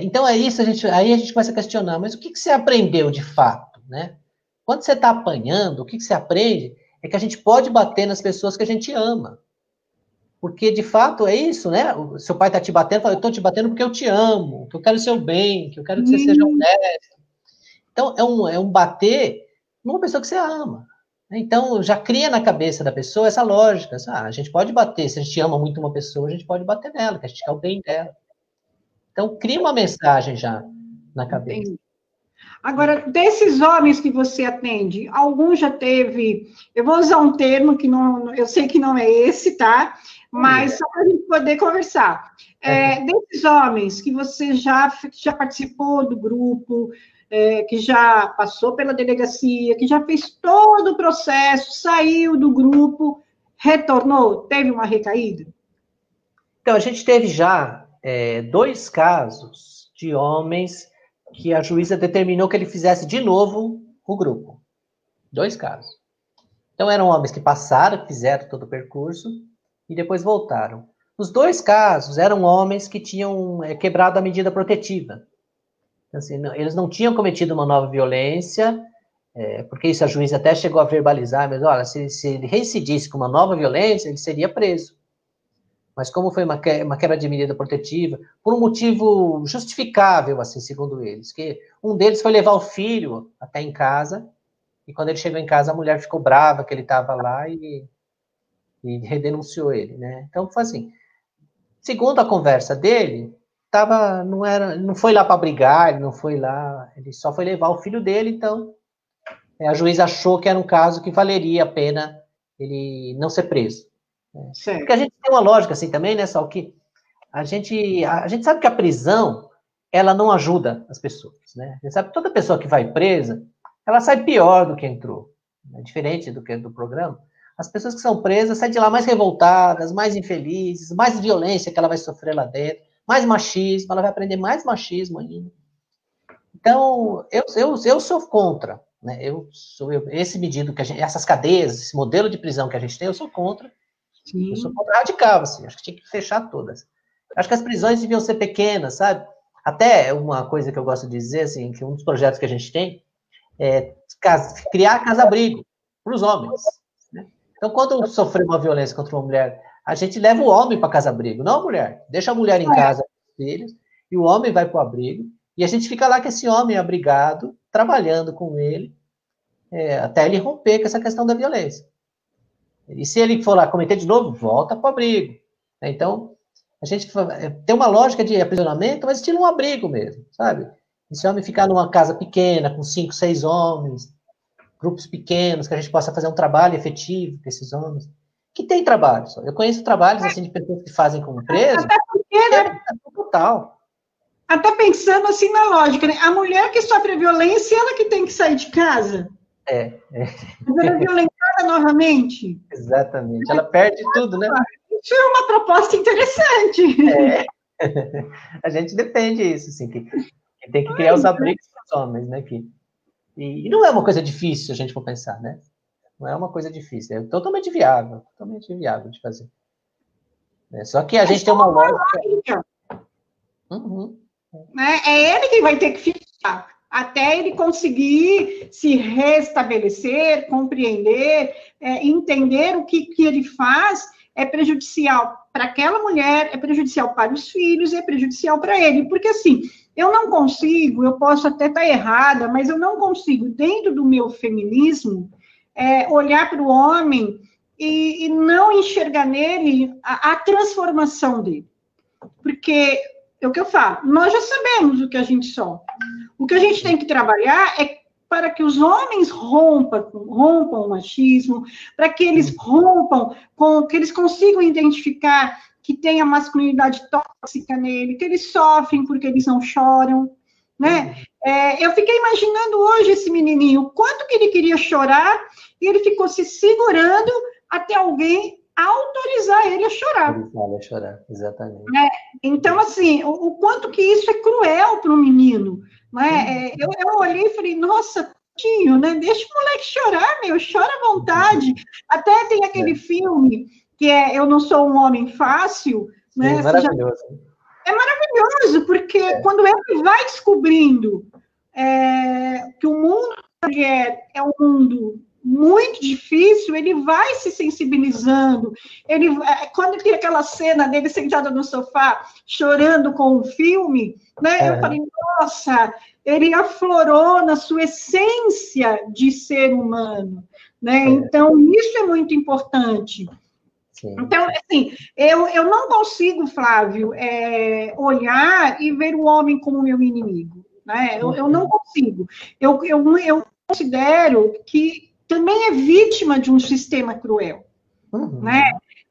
Então é isso, aí a gente começa a questionar, mas o que você aprendeu de fato, né? Quando você está apanhando, o que você aprende é que a gente pode bater nas pessoas que a gente ama. Porque, de fato, é isso, né? O seu pai está te batendo, fala, eu estou te batendo porque eu te amo, que eu quero o seu bem, que eu quero que você seja honesto. Então, é um bater numa pessoa que você ama. Então, já cria na cabeça da pessoa essa lógica. A gente pode bater, se a gente ama muito uma pessoa, a gente pode bater nela, que a gente quer o bem dela. Então, cria uma mensagem já na cabeça. Entendi. Agora, desses homens que você atende, algum já teve, eu vou usar um termo que não, eu sei que não é esse, tá? Mas só para a gente poder conversar. Desses homens que você já participou do grupo, que já passou pela delegacia, que já fez todo o processo, saiu do grupo, retornou, teve uma recaída? Então, a gente teve já 2 casos de homens que a juíza determinou que ele fizesse de novo o grupo. 2 casos. Então, eram homens que passaram, fizeram todo o percurso e depois voltaram. Nos 2 casos, eram homens que tinham quebrado a medida protetiva. Então, assim, eles não tinham cometido uma nova violência, porque isso a juíza até chegou a verbalizar, mas olha, se ele reincidisse com uma nova violência, ele seria preso. Mas como foi uma quebra de medida protetiva, por um motivo justificável, assim, segundo eles, que um deles foi levar o filho até em casa, e quando ele chegou em casa, a mulher ficou brava que ele estava lá e redenunciou ele, né? Então, foi assim. Segundo a conversa dele, não foi lá para brigar, ele não foi lá, ele só foi levar o filho dele, então a juíza achou que era um caso que valeria a pena ele não ser preso. Certo. Porque a gente tem uma lógica assim também, né, Sal, que a gente sabe que a prisão, ela não ajuda as pessoas, né? A gente sabe que toda pessoa que vai presa, ela sai pior do que entrou, né? Diferente do programa. As pessoas que são presas saem de lá mais revoltadas, mais infelizes, mais violência que ela vai sofrer lá dentro, mais machismo, ela vai aprender mais machismo ainda. Então, eu sou contra, né? Esse medido essas cadeias, esse modelo de prisão que a gente tem, eu sou contra. Sim. Eu sou contra radical, assim, acho que tinha que fechar todas. Acho que as prisões deviam ser pequenas, sabe? Até uma coisa que eu gosto de dizer, assim, que um dos projetos que a gente tem é criar casa-abrigo para os homens, né? Então, quando sofrer uma violência contra uma mulher, a gente leva o homem para casa-abrigo, não a mulher. Deixa a mulher em casa com os filhos, e o homem vai para o abrigo, e a gente fica lá com esse homem abrigado, trabalhando com ele, até ele romper com essa questão da violência. E se ele for lá cometer de novo, volta para o abrigo. Então, a gente tem uma lógica de aprisionamento, mas estilo um abrigo mesmo, sabe? Esse homem ficar numa casa pequena, com 5, 6 homens, grupos pequenos, que a gente possa fazer um trabalho efetivo com esses homens. Que tem trabalho. Eu conheço trabalhos assim, de pessoas que fazem como preso. Até porque, né? Total. Até pensando assim na lógica, né? A mulher que sofre violência, ela que tem que sair de casa. Ela é violentada novamente. Exatamente. Ela perde tudo, né? Isso é uma proposta interessante. A gente defende isso, assim, que tem que criar os abrigos para os homens, né? E não é uma coisa difícil, se a gente for pensar, né? Não é uma coisa difícil, é totalmente viável de fazer. Só que a gente tem uma lógica. Uhum. É ele que vai ter que ficar, até ele conseguir se restabelecer, compreender, entender o que ele faz é prejudicial para aquela mulher, é prejudicial para os filhos, é prejudicial para ele. Porque, assim, eu não consigo, eu posso até estar errada, mas eu não consigo, dentro do meu feminismo, olhar para o homem e não enxergar nele a transformação dele. Porque, é o que eu falo, nós já sabemos o que a gente sofre. O que a gente tem que trabalhar é para que os homens rompam o machismo, para que eles que eles consigam identificar que tem a masculinidade tóxica nele, que eles sofrem porque eles não choram, né? Eu fiquei imaginando hoje esse menininho, o quanto que ele queria chorar, e ele ficou se segurando até alguém autorizar ele a chorar. Autorizar ele a chorar, exatamente. Então, assim, o quanto que isso é cruel para o menino, né? Eu olhei e falei, nossa, tio, né? Deixa o moleque chorar, chora à vontade. Até tem aquele filme que Eu Não Sou um Homem Fácil, né? Sim, maravilhoso. É maravilhoso, porque quando ele vai descobrindo que o mundo da mulher é um mundo muito difícil, ele vai se sensibilizando. Quando tem aquela cena dele sentado no sofá, chorando com o filme, né? Eu falei, nossa, ele aflorou na sua essência de ser humano, né? Então, isso é muito importante. Sim. Então, assim, eu não consigo, Flávio, olhar e ver o homem como meu inimigo. né? Eu não consigo. Eu considero que também é vítima de um sistema cruel, né?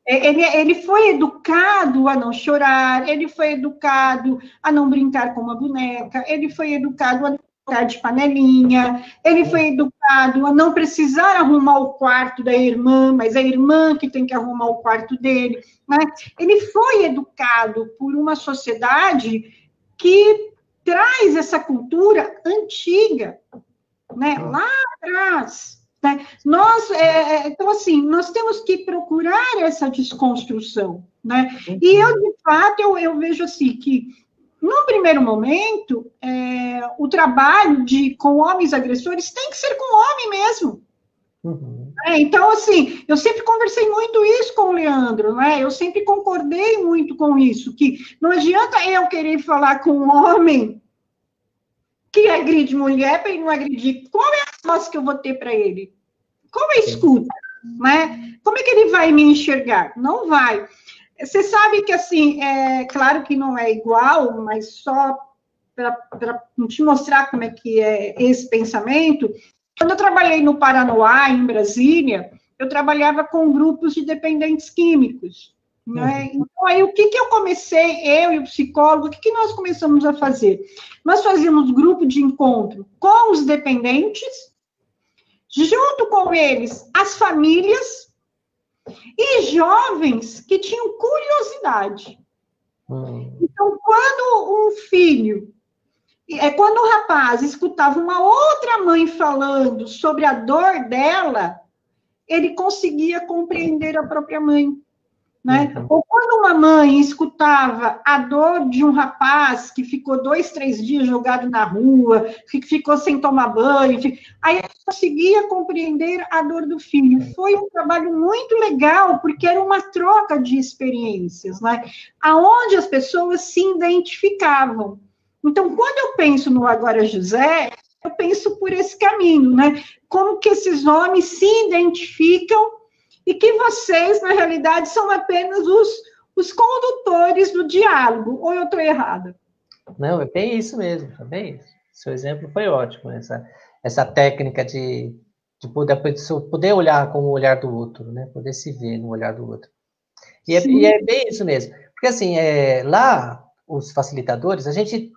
Ele foi educado a não chorar, ele foi educado a não brincar com uma boneca, ele foi educado a não brincar de panelinha, ele foi educado a não precisar arrumar o quarto da irmã, mas é a irmã que tem que arrumar o quarto dele, né? Ele foi educado por uma sociedade que traz essa cultura antiga, né? Lá atrás. Né? Então, assim, nós temos que procurar essa desconstrução, né? E eu, de fato, eu vejo assim que, num primeiro momento, o trabalho com homens agressores tem que ser com homem mesmo. Então, assim, eu sempre conversei muito isso com o Leandro, né? Eu sempre concordei muito com isso, que não adianta eu querer falar com um homem que agride mulher para ele não agredir. Qual é a voz que eu vou ter para ele? Como é a escuta? Né? Como é que ele vai me enxergar? Não vai. Você sabe que, assim, claro que não é igual, mas só para te mostrar como é que é esse pensamento, quando eu trabalhei no Paranoá, em Brasília, eu trabalhava com grupos de dependentes químicos. Né? Então, aí, o que eu comecei, eu e o psicólogo, o que nós começamos a fazer? Nós fazíamos grupo de encontro com os dependentes, junto com eles, as famílias e jovens que tinham curiosidade. Então, quando um filho, quando um rapaz escutava uma outra mãe falando sobre a dor dela, ele conseguia compreender a própria mãe. Né? Ou quando uma mãe escutava a dor de um rapaz que ficou 2, 3 dias jogado na rua, que ficou sem tomar banho, aí ela conseguia compreender a dor do filho. Foi um trabalho muito legal, porque era uma troca de experiências, né? Aonde as pessoas se identificavam. Então, quando eu penso no Agora José, eu penso por esse caminho, né? Como que esses homens se identificam e que vocês, na realidade, são apenas os condutores do diálogo, ou eu estou errada? Não, é bem isso mesmo, é bem isso. Seu exemplo foi ótimo, essa técnica de poder olhar com o olhar do outro, né? Poder se ver no olhar do outro. E é bem isso mesmo. Porque, assim, lá, os facilitadores, a gente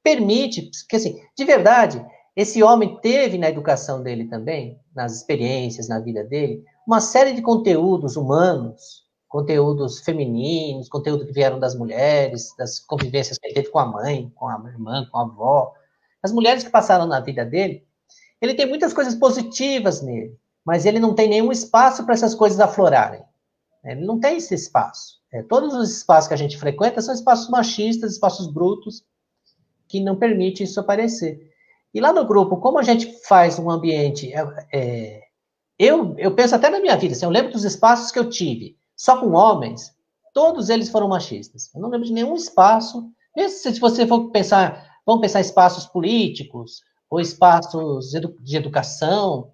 permite, que, assim, de verdade, esse homem teve na educação dele também, nas experiências, na vida dele, uma série de conteúdos humanos, conteúdos femininos, conteúdo que vieram das mulheres, das convivências que ele teve com a mãe, com a irmã, com a avó. As mulheres que passaram na vida dele, ele tem muitas coisas positivas nele, mas ele não tem nenhum espaço para essas coisas aflorarem. Ele não tem esse espaço. Todos os espaços que a gente frequenta são espaços machistas, espaços brutos, que não permite isso aparecer. E lá no grupo, como a gente faz um ambiente... eu penso até na minha vida, assim, eu lembro dos espaços que eu tive, só com homens, todos eles foram machistas. Eu não lembro de nenhum espaço, mesmo se você for pensar, vamos pensar em espaços políticos, ou espaços de educação,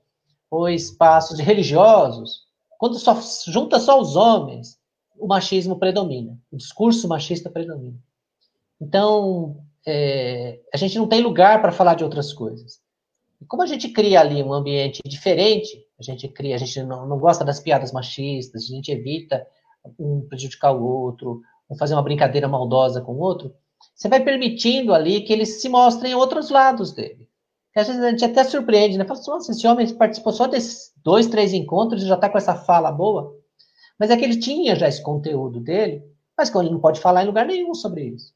ou espaços religiosos, quando junta só os homens, o machismo predomina, o discurso machista predomina. Então, a gente não tem lugar para falar de outras coisas. E como a gente cria ali um ambiente diferente, a gente não gosta das piadas machistas, a gente evita um prejudicar o outro, um fazer uma brincadeira maldosa com o outro, você vai permitindo ali que eles se mostrem outros lados dele. E às vezes a gente até surpreende, né? Fala assim, nossa, esse homem participou só desses 2, 3 encontros e já está com essa fala boa. Mas é que ele tinha já esse conteúdo dele, mas quando ele não pode falar em lugar nenhum sobre isso.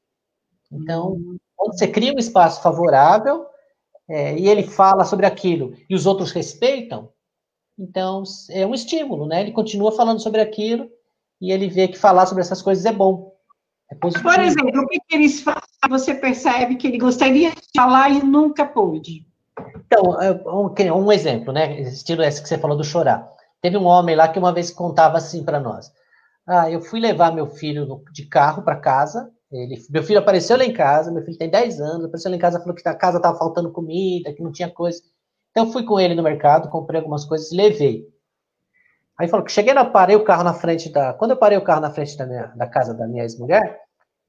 Então, quando você cria um espaço favorável, e ele fala sobre aquilo, e os outros respeitam, então é um estímulo, né? Ele continua falando sobre aquilo, e ele vê que falar sobre essas coisas é bom. É positivo. Por exemplo, o que eles falam, você percebe que ele gostaria de falar e nunca pôde? Então, um exemplo, né? Estilo esse que você falou do chorar. Teve um homem lá que uma vez contava assim para nós. Eu fui levar meu filho de carro para casa, meu filho apareceu lá em casa, meu filho tem 10 anos, apareceu lá em casa, falou que a casa estava faltando comida, que não tinha coisa. Então, eu fui com ele no mercado, comprei algumas coisas e levei. Aí falou que cheguei parei o carro na frente quando eu parei o carro na frente da casa da minha ex-mulher,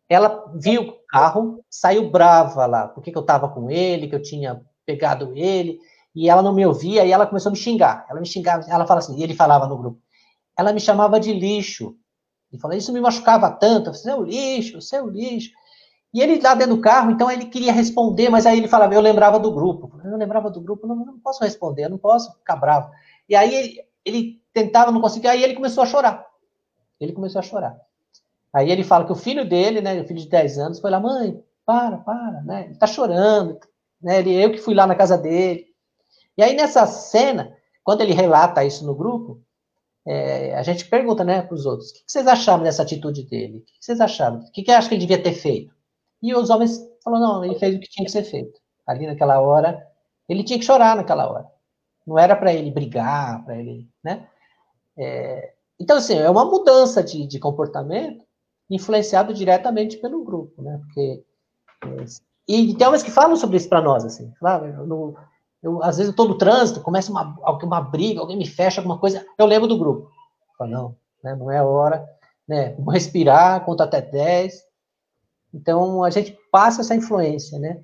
ela viu o carro, saiu brava lá, porque eu estava com ele, que eu tinha pegado ele, e ela não me ouvia, e ela começou a me xingar. Ela me xingava, ela fala assim, e ele falava no grupo, ela me chamava de lixo. E falou, isso me machucava tanto, você é o lixo, você é o lixo. E ele lá dentro do carro, então ele queria responder, mas aí ele falava, eu lembrava do grupo. Eu lembrava do grupo, não posso responder, eu não posso ficar bravo. E aí ele tentava, não conseguia, aí ele começou a chorar. Ele começou a chorar. Aí ele fala que o filho dele, né, o filho de 10 anos, foi lá, mãe, para, né, ele tá chorando, né, eu que fui lá na casa dele. E aí nessa cena, quando ele relata isso no grupo, a gente pergunta, né, para os outros, o que vocês acharam dessa atitude dele? O que vocês acharam? O que acha que ele devia ter feito? E os homens falaram, não, ele fez o que tinha que ser feito. Ali naquela hora, ele tinha que chorar naquela hora. Não era para ele brigar, para ele, né? Então, assim, é uma mudança de comportamento influenciado diretamente pelo grupo, né? Porque, e tem homens que falam sobre isso para nós, assim. Às vezes eu estou no trânsito, começa uma briga, alguém me fecha alguma coisa, eu lembro do grupo. Eu falo, não, né, não é hora, né? Vou respirar, conto até 10. Então, a gente passa essa influência, né?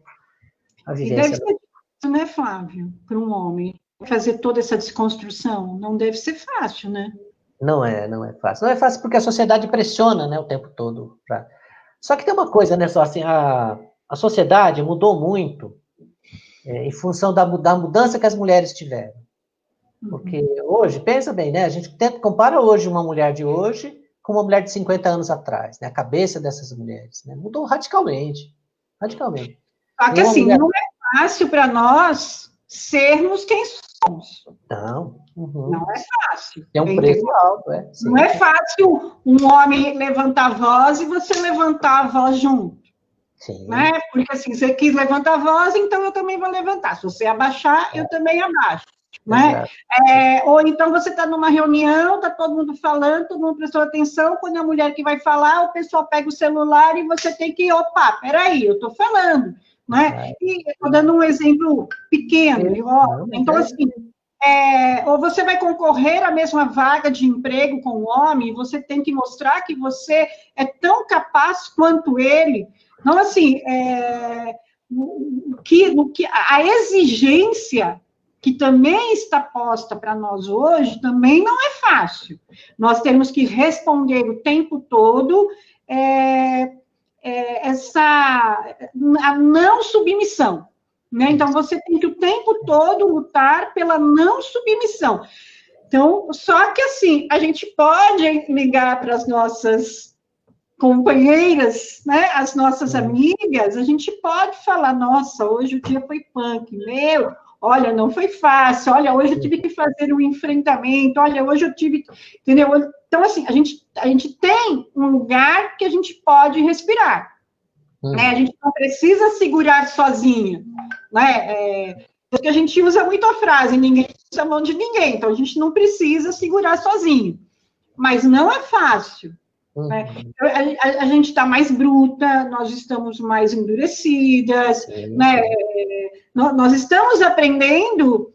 A vivência. E deve ser difícil, né, Flávio, para um homem fazer toda essa desconstrução. Não deve ser fácil, né? Não é fácil. Não é fácil porque a sociedade pressiona, né, o tempo todo. Só que tem uma coisa, né, só assim, a sociedade mudou muito em função da mudança que as mulheres tiveram. Porque hoje, pensa bem, né, a gente compara hoje uma mulher de hoje com uma mulher de 50 anos atrás, né, a cabeça dessas mulheres, né, mudou radicalmente. Radicalmente. Só que assim, não é fácil para nós sermos quem somos. Não. Não é fácil. É um preço alto, sim. Não é fácil um homem levantar a voz e você levantar a voz junto. Sim. Né? Porque assim, você quis levantar a voz, então eu também vou levantar. Se você abaixar, eu também abaixo. Né? Ou então você está numa reunião, está todo mundo falando, todo mundo prestou atenção, quando é a mulher que vai falar, o pessoal pega o celular e você tem que, opa, peraí, eu estou falando. Né? E estou dando um exemplo pequeno. Então, assim, ou você vai concorrer à mesma vaga de emprego com o homem, e você tem que mostrar que você é tão capaz quanto ele. Então, assim, a exigência que também está posta para nós hoje, também não é fácil. Nós temos que responder o tempo todo a não submissão. Né? Então, você tem que o tempo todo lutar pela não submissão. Então, só que assim, a gente pode ligar para as nossas companheiras, né? As nossas amigas, a gente pode falar, nossa, hoje o dia foi punk, olha, não foi fácil, olha, hoje eu tive que fazer um enfrentamento, olha, hoje eu tive, entendeu? Então, assim, a gente tem um lugar que a gente pode respirar. Né? A gente não precisa segurar sozinha, né? Porque a gente usa muito a frase, ninguém usa a mão de ninguém, então a gente não precisa segurar sozinho. Mas não é fácil. Né? A gente está mais bruta, nós estamos mais endurecidas, né? Nós estamos aprendendo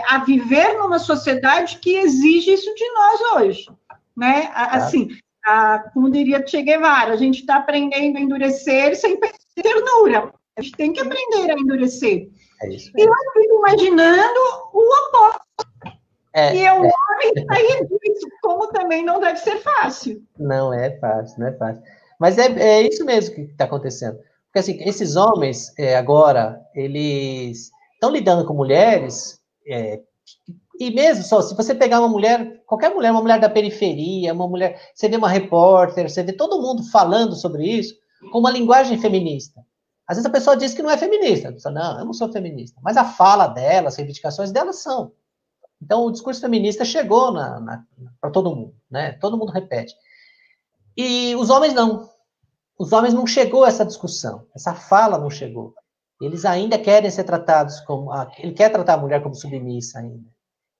a viver numa sociedade que exige isso de nós hoje. Né? Assim, como diria Che Guevara, a gente está aprendendo a endurecer sem perder ternura. A gente tem que aprender a endurecer. E eu fico imaginando o oposto. E o homem sair disso, como também não deve ser fácil. Não é fácil, não é fácil. Mas é isso mesmo que está acontecendo. Porque, assim, esses homens, agora, eles estão lidando com mulheres, e mesmo só, se você pegar uma mulher, qualquer mulher, uma mulher da periferia, uma mulher, você vê uma repórter, você vê todo mundo falando sobre isso com uma linguagem feminista. Às vezes a pessoa diz que não é feminista. A pessoa, não, eu não sou feminista. Mas a fala dela, as reivindicações delas são. Então, o discurso feminista chegou para todo mundo, né? Todo mundo repete. E os homens não. Os homens não chegou a essa discussão. Essa fala não chegou. Eles ainda querem ser tratados como... Ele quer tratar a mulher como submissa ainda.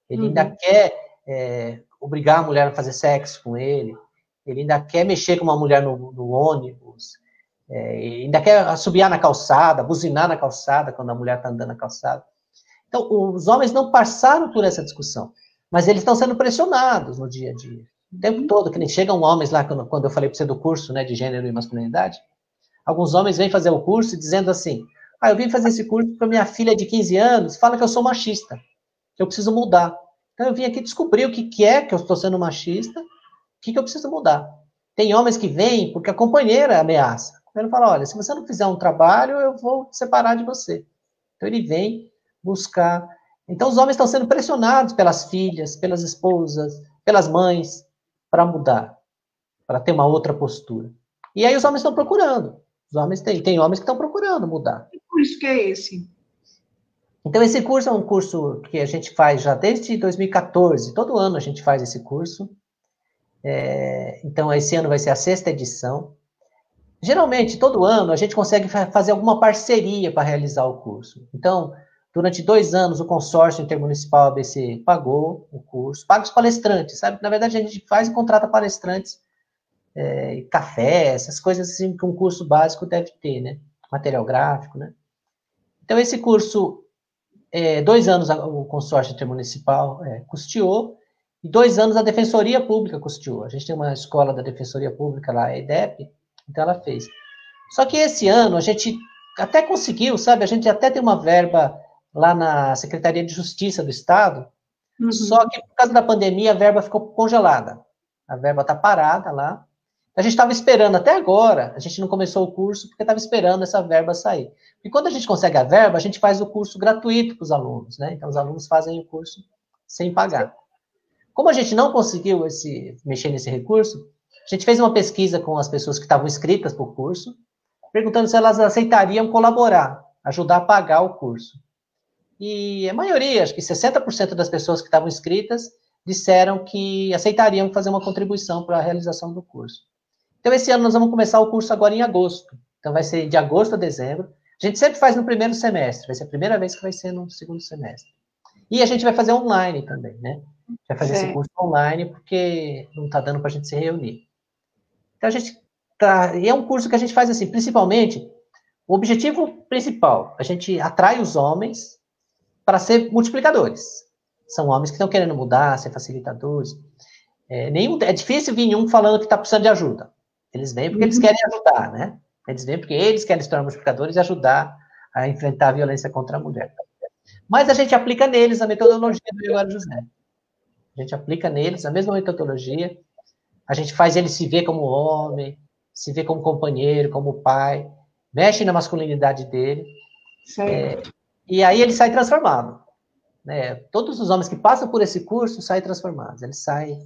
Ele ainda quer obrigar a mulher a fazer sexo com ele. Ele ainda quer mexer com uma mulher no ônibus. Ainda quer assobiar na calçada, buzinar na calçada, quando a mulher está andando na calçada. Então, os homens não passaram por essa discussão, mas eles estão sendo pressionados no dia a dia. O tempo todo, que nem chegam homens lá, quando eu falei para você do curso, né, de gênero e masculinidade, Alguns homens vêm fazer o curso dizendo assim, eu vim fazer esse curso porque minha filha de 15 anos fala que eu sou machista, que eu preciso mudar. Então, eu vim aqui descobrir o que é que eu estou sendo machista, o que eu preciso mudar. Tem homens que vêm porque a companheira ameaça. Ele fala, olha, se você não fizer um trabalho, eu vou te separar de você. Então, ele vem buscar. Então, os homens estão sendo pressionados pelas filhas, pelas esposas, pelas mães, para mudar, para ter uma outra postura. E aí os homens estão procurando. Os homens tem homens que estão procurando mudar. Que curso que é esse? Então, esse curso é um curso que a gente faz já desde 2014. Todo ano a gente faz esse curso. Então, esse ano vai ser a 6ª edição. Geralmente, todo ano, a gente consegue fazer alguma parceria para realizar o curso. Então, durante 2 anos, o consórcio intermunicipal ABC pagou o curso, paga os palestrantes, sabe? Na verdade, a gente faz e contrata palestrantes, café, essas coisas assim que um curso básico deve ter, né? Material gráfico, né? Então, esse curso, 2 anos o consórcio intermunicipal custeou, e 2 anos a Defensoria Pública custeou. A gente tem uma escola da Defensoria Pública lá, a EDEP, então ela fez. Só que esse ano a gente até conseguiu, sabe? A gente até tem uma verba lá na Secretaria de Justiça do Estado, só que por causa da pandemia a verba ficou congelada. A verba está parada lá. A gente estava esperando até agora, a gente não começou o curso porque estava esperando essa verba sair. E quando a gente consegue a verba, a gente faz o curso gratuito para os alunos, né? Então os alunos fazem o curso sem pagar. Como a gente não conseguiu mexer nesse recurso, a gente fez uma pesquisa com as pessoas que estavam inscritas para o curso, perguntando se elas aceitariam colaborar, ajudar a pagar o curso. E a maioria, acho que 60% das pessoas que estavam inscritas, disseram que aceitariam fazer uma contribuição para a realização do curso. Então, esse ano nós vamos começar o curso agora em agosto. Então, vai ser de agosto a dezembro. A gente sempre faz no primeiro semestre, vai ser a primeira vez que vai ser no segundo semestre. E a gente vai fazer online também, né? Vai fazer esse curso online, porque não está dando para a gente se reunir. Então, e é um curso que a gente faz assim, principalmente, o objetivo principal, a gente atrai os homens para ser multiplicadores. São homens que estão querendo mudar, ser facilitadores. É difícil vir um falando que está precisando de ajuda. Eles vêm porque eles querem ajudar, né? Eles vêm porque eles querem se tornar multiplicadores e ajudar a enfrentar a violência contra a mulher. Mas a gente aplica neles a metodologia do Gregório José. A gente aplica neles a mesma metodologia. A gente faz ele se ver como homem, se ver como companheiro, como pai, mexe na masculinidade dele. E aí ele sai transformado. Né? Todos os homens que passam por esse curso saem transformados. Eles saem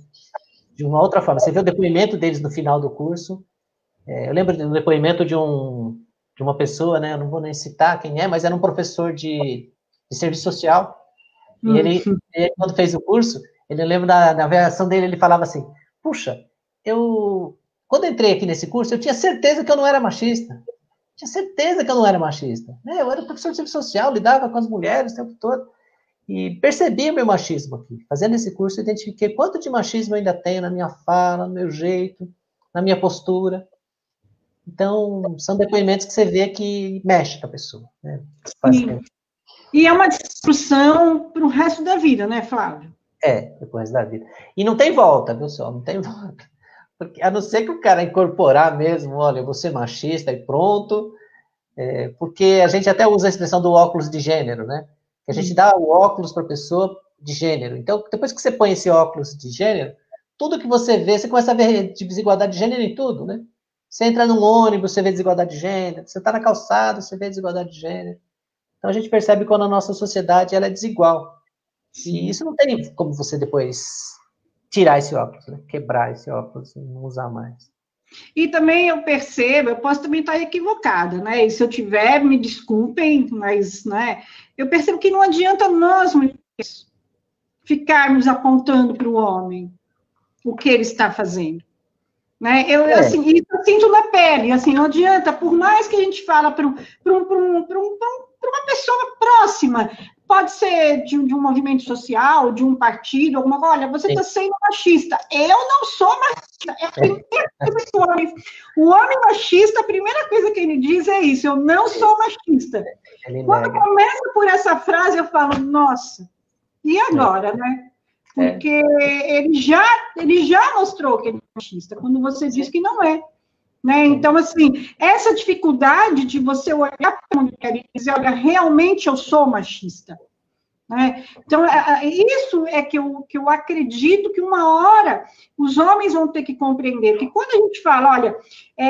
de uma outra forma. Você vê o depoimento deles no final do curso. Eu lembro do depoimento de uma pessoa, né? Eu não vou nem citar quem é, mas era um professor de serviço social. E ele, quando fez o curso, ele lembra da avaliação dele, ele falava assim, puxa, quando eu entrei aqui nesse curso, eu tinha certeza que eu não era machista. Tinha certeza que eu não era machista. Eu era professor de serviço social, lidava com as mulheres o tempo todo. E percebi o meu machismo aqui. Fazendo esse curso, eu identifiquei quanto de machismo eu ainda tenho na minha fala, no meu jeito, na minha postura. Então, são depoimentos que você vê que mexe com a pessoa. Né? E é uma discussão para o resto da vida, né, Flávio? Depois da vida. E não tem volta, viu, senhor? Não tem volta. Porque, a não ser que o cara incorporar mesmo, olha, eu vou ser machista e pronto, porque a gente até usa a expressão do óculos de gênero, né? Que a gente dá o óculos para a pessoa de gênero. Então, depois que você põe esse óculos de gênero, tudo que você vê, você começa a ver desigualdade de gênero em tudo, né? Você entra num ônibus, você vê desigualdade de gênero. Você está na calçada, você vê desigualdade de gênero. Então, a gente percebe quando a nossa sociedade ela é desigual. E isso não tem como você depois tirar esse óculos, né? Quebrar esse óculos e não usar mais. E também eu percebo, eu posso também estar equivocada, né? E se eu tiver, me desculpem, mas, né? Eu percebo que não adianta nós, mulheres, ficarmos apontando para o homem o que ele está fazendo. Né? Assim, isso eu sinto na pele, assim, não adianta, por mais que a gente fala para uma pessoa próxima, pode ser de um movimento social, de um partido, alguma coisa, olha, você está sendo machista. Eu não sou machista. É a primeira coisa que o homem machista, a primeira coisa que ele diz é isso, eu não sou machista. Quando começa por essa frase, eu falo, nossa, e agora, né? Porque ele já mostrou que ele é machista, quando você diz que não é. né? Então, assim, essa dificuldade de você olhar para a mulher e dizer, olha, realmente eu sou machista, né? Então, isso é que eu acredito que uma hora os homens vão ter que compreender, porque quando a gente fala, olha,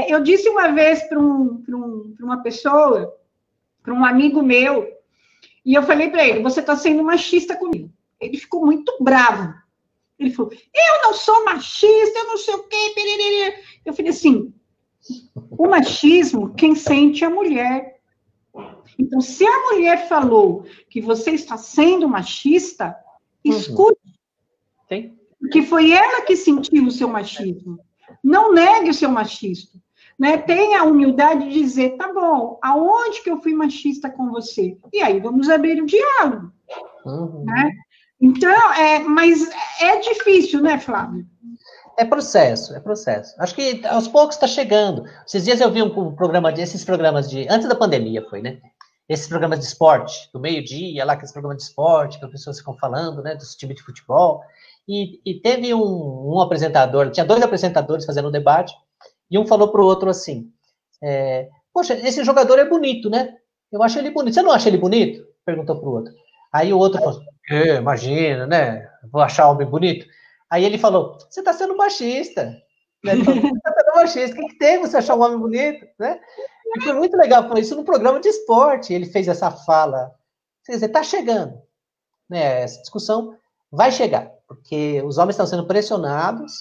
eu disse uma vez para uma pessoa, para um amigo meu, e eu falei para ele, você está sendo machista comigo. Ele ficou muito bravo. Ele falou, eu não sou machista, eu não sei o quê. Pererê. Eu falei assim, o machismo, quem sente é a mulher. Então, se a mulher falou que você está sendo machista, escute. Sim. Porque foi ela que sentiu o seu machismo. Não negue o seu machismo. Né? Tenha a humildade de dizer, tá bom, aonde que eu fui machista com você? E aí vamos abrir o diálogo. Né? Então, mas é difícil, né, Flávio? É processo, é processo. Acho que aos poucos está chegando. Esses dias eu vi um programa esses programas antes da pandemia foi, né? Esses programas de esporte, do meio-dia, lá aqueles programas de esporte, que as pessoas ficam falando, né, dos times de futebol. E teve um apresentador, tinha 2 apresentadores fazendo um debate, e um falou para o outro assim, poxa, esse jogador é bonito, né? Eu acho ele bonito. Você não acha ele bonito? Perguntou para o outro. Aí o outro falou, imagina, né? Vou achar homem bonito. Aí ele falou, você está sendo machista. Né? Ele falou, você está sendo machista. O que tem você achar um homem bonito? Né? E foi muito legal, foi isso no programa de esporte. Ele fez essa fala. Quer dizer, está chegando. Né? Essa discussão vai chegar, porque os homens estão sendo pressionados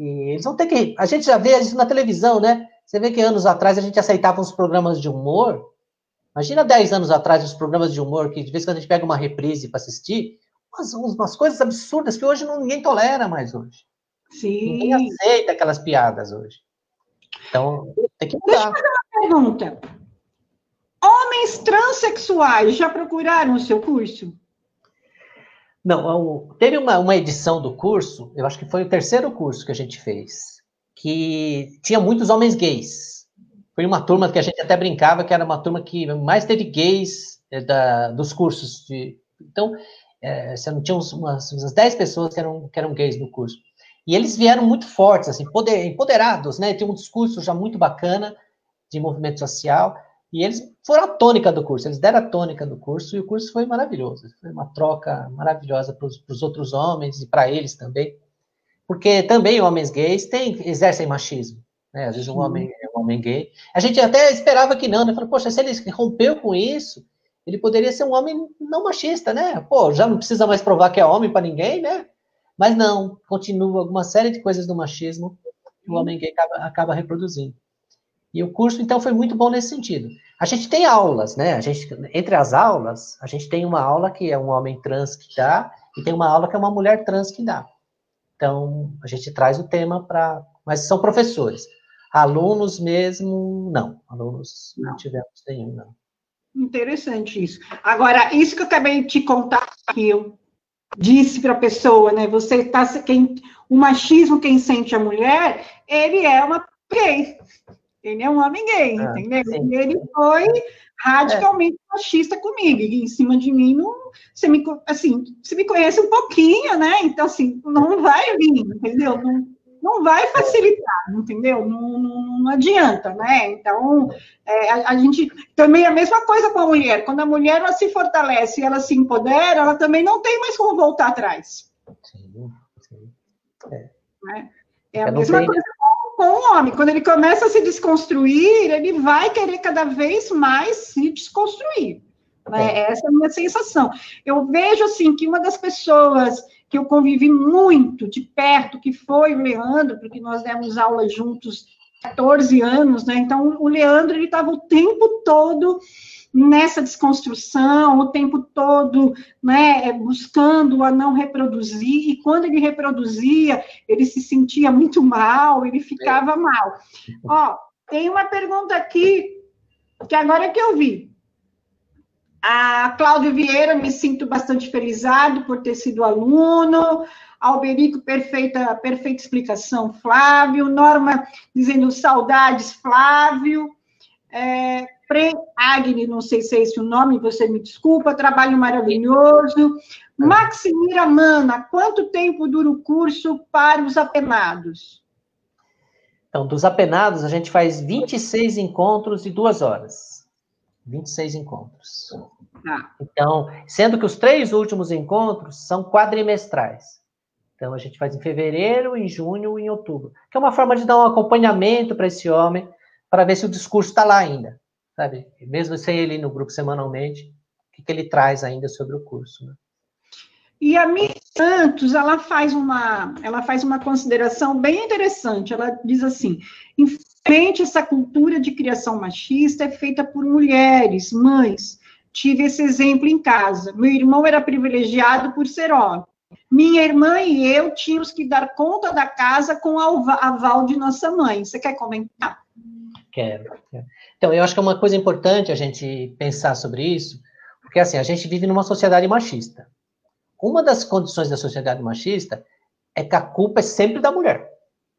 e eles vão ter que... A gente já vê isso na televisão, né? Você vê que anos atrás a gente aceitava uns programas de humor. Imagina 10 anos atrás os programas de humor, que de vez em quando a gente pega uma reprise para assistir, umas coisas absurdas que hoje ninguém tolera mais hoje. Sim. Ninguém aceita aquelas piadas hoje. Então, tem que mudar. Deixa eu fazer uma pergunta. Homens transexuais já procuraram o seu curso? Não, teve uma edição do curso, eu acho que foi o 3º curso que a gente fez, que tinha muitos homens gays. Foi uma turma que a gente até brincava que era uma turma que mais teve gays dos cursos. Então, tinha umas 10 pessoas que eram gays no curso. E eles vieram muito fortes, assim, empoderados, né? Tem um discurso já muito bacana de movimento social. E eles foram a tônica do curso, eles deram a tônica do curso, e o curso foi maravilhoso. Foi uma troca maravilhosa para os outros homens e para eles também. Porque também homens gays exercem machismo. Né? Às vezes um homem é um homem gay. A gente até esperava que não, né? Falou, poxa, se ele rompeu com isso, ele poderia ser um homem não machista, né? Pô, já não precisa mais provar que é homem para ninguém, né? Mas não, continua alguma série de coisas do machismo que o homem gay acaba reproduzindo. E o curso, então, foi muito bom nesse sentido. A gente tem aulas, né? Entre as aulas, a gente tem uma aula que é um homem trans que dá, e tem uma aula que é uma mulher trans que dá. Então, a gente traz o tema para... Mas são professores. Alunos mesmo, não. Alunos não tivemos nenhum, não. Interessante isso. Agora, isso que eu acabei de te contar, que eu disse para a pessoa, né? O machismo, quem sente a mulher, ele é uma gay. Ele é um homem gay, entendeu? Sim. E ele foi radicalmente machista comigo. E em cima de mim, você me conhece um pouquinho, né? Então, assim, não vai vir, entendeu? Não vai facilitar, entendeu? Não adianta, né? Então, a gente... Também é a mesma coisa com a mulher. Quando a mulher ela se fortalece e ela se empodera, ela também não tem mais como voltar atrás. Sim. Né? É a mesma coisa com o homem. Quando ele começa a se desconstruir, ele vai querer cada vez mais se desconstruir. Né? Essa é a minha sensação. Eu vejo, assim, que uma das pessoas que eu convivi muito de perto, que foi o Leandro, porque nós demos aula juntos 14 anos, né? Então, o Leandro, ele estava o tempo todo nessa desconstrução, o tempo todo, né, buscando a não reproduzir, e quando ele reproduzia, ele se sentia muito mal, ele ficava mal. Ó, tem uma pergunta aqui, que agora é que eu vi. A Cláudia Vieira, me sinto bastante felizado por ter sido aluno. Alberico, perfeita explicação, Flávio. Norma, dizendo saudades, Flávio. Agni, não sei se é esse o nome, você me desculpa, trabalho maravilhoso. Maximira Mana, quanto tempo dura o curso para os apenados? Então, dos apenados, a gente faz 26 encontros de 2 horas. 26 encontros. Então, sendo que os 3 últimos encontros são quadrimestrais. Então, a gente faz em fevereiro, em junho e em outubro. Que é uma forma de dar um acompanhamento para esse homem, para ver se o discurso está lá ainda, sabe? Mesmo sem ele ir no grupo semanalmente, o que ele traz ainda sobre o curso, né? E a Miss Santos, ela faz uma consideração bem interessante. Ela diz assim: infelizmente, essa cultura de criação machista é feita por mulheres, mães. Tive esse exemplo em casa. Meu irmão era privilegiado por ser homem. Minha irmã e eu tínhamos que dar conta da casa com o aval de nossa mãe. Você quer comentar? Quero. Então, eu acho que é uma coisa importante a gente pensar sobre isso, porque, assim, a gente vive numa sociedade machista. Uma das condições da sociedade machista é que a culpa é sempre da mulher,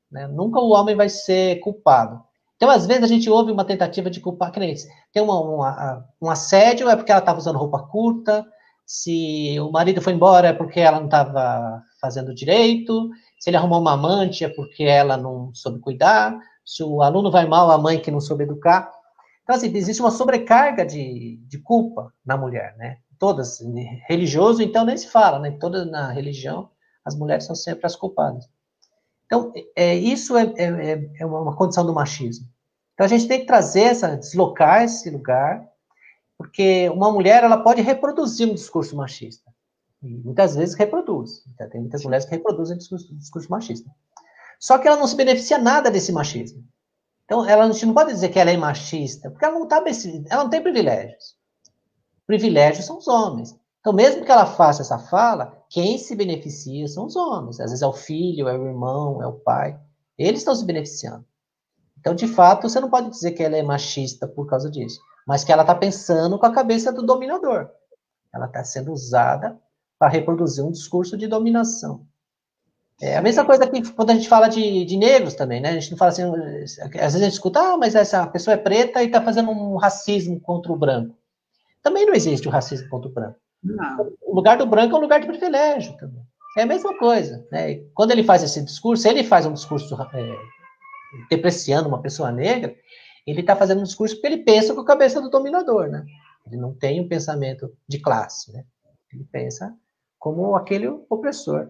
né? Nunca o homem vai ser culpado. Então, às vezes, a gente ouve uma tentativa de culpar, que nem isso. Tem um assédio, é porque ela estava usando roupa curta, se o marido foi embora é porque ela não estava fazendo direito, se ele arrumou uma amante é porque ela não soube cuidar, se o aluno vai mal, a mãe que não soube educar. Então, assim, existe uma sobrecarga de culpa na mulher, né? Todas, religioso, então, nem se fala, né? Toda na religião, as mulheres são sempre as culpadas. Então, isso é uma condição do machismo. Então, a gente tem que deslocar esse lugar, porque uma mulher, ela pode reproduzir um discurso machista. E muitas vezes reproduz. Então, tem muitas mulheres que reproduzem discurso machista. Só que ela não se beneficia nada desse machismo. Então, a gente não pode dizer que ela é machista, porque ela não tem privilégios. Privilégios são os homens. Então, mesmo que ela faça essa fala, quem se beneficia são os homens. Às vezes é o filho, é o irmão, é o pai. Eles estão se beneficiando. Então, de fato, você não pode dizer que ela é machista por causa disso, mas que ela está pensando com a cabeça do dominador. Ela está sendo usada para reproduzir um discurso de dominação. É a mesma coisa que quando a gente fala de negros também, né? A gente não fala assim, às vezes a gente escuta, mas essa pessoa é preta e está fazendo um racismo contra o branco. Também não existe o racismo contra o branco. Não. O lugar do branco é um lugar de privilégio também. É a mesma coisa, né? Quando ele faz esse discurso, ele faz um discurso depreciando uma pessoa negra, ele está fazendo um discurso porque ele pensa com a cabeça do dominador, né? Ele não tem um pensamento de classe, né? Ele pensa como aquele opressor.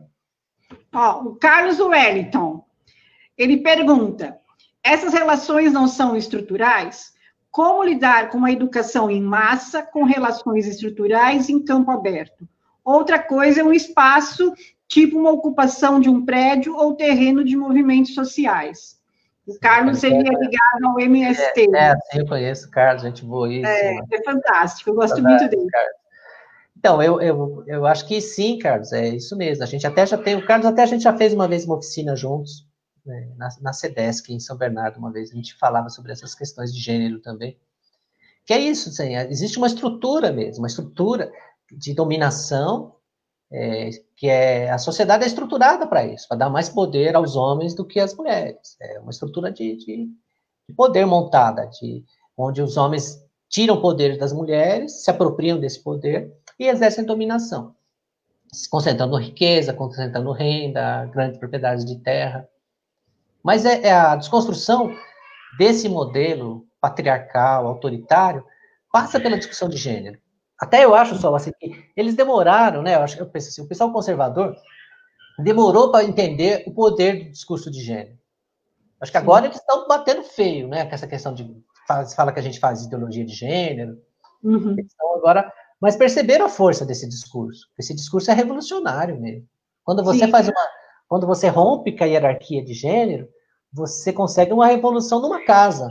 Ó, o Carlos Wellington, ele pergunta: essas relações não são estruturais? Como lidar com a educação em massa com relações estruturais em campo aberto? Outra coisa é um espaço, tipo uma ocupação de um prédio ou terreno de movimentos sociais. O Carlos, ele é ligado ao MST. Sim, eu conheço o Carlos, gente boíssima. É fantástico, eu gosto muito dele. Então, eu acho que sim, Carlos, é isso mesmo. A gente até já tem, o Carlos até a gente já fez uma vez uma oficina juntos, né, na CEDESC, em São Bernardo, uma vez, a gente falava sobre essas questões de gênero também. Que é isso, assim, existe uma estrutura mesmo, uma estrutura de dominação, que a sociedade é estruturada para isso, para dar mais poder aos homens do que às mulheres. É uma estrutura de poder montada, onde os homens tiram poder das mulheres, se apropriam desse poder e exercem dominação, se concentrando riqueza, concentrando renda, grandes propriedades de terra. Mas a desconstrução desse modelo patriarcal, autoritário, passa pela discussão de gênero. Até eu acho só assim, que eles demoraram, né? Eu penso assim, o pessoal conservador demorou para entender o poder do discurso de gênero. Acho que agora eles estão batendo feio, né? Com essa questão de fala que a gente faz ideologia de gênero. Uhum. Então, agora, mas perceberam a força desse discurso. Esse discurso é revolucionário mesmo. Quando você rompe com a hierarquia de gênero, você consegue uma revolução numa casa.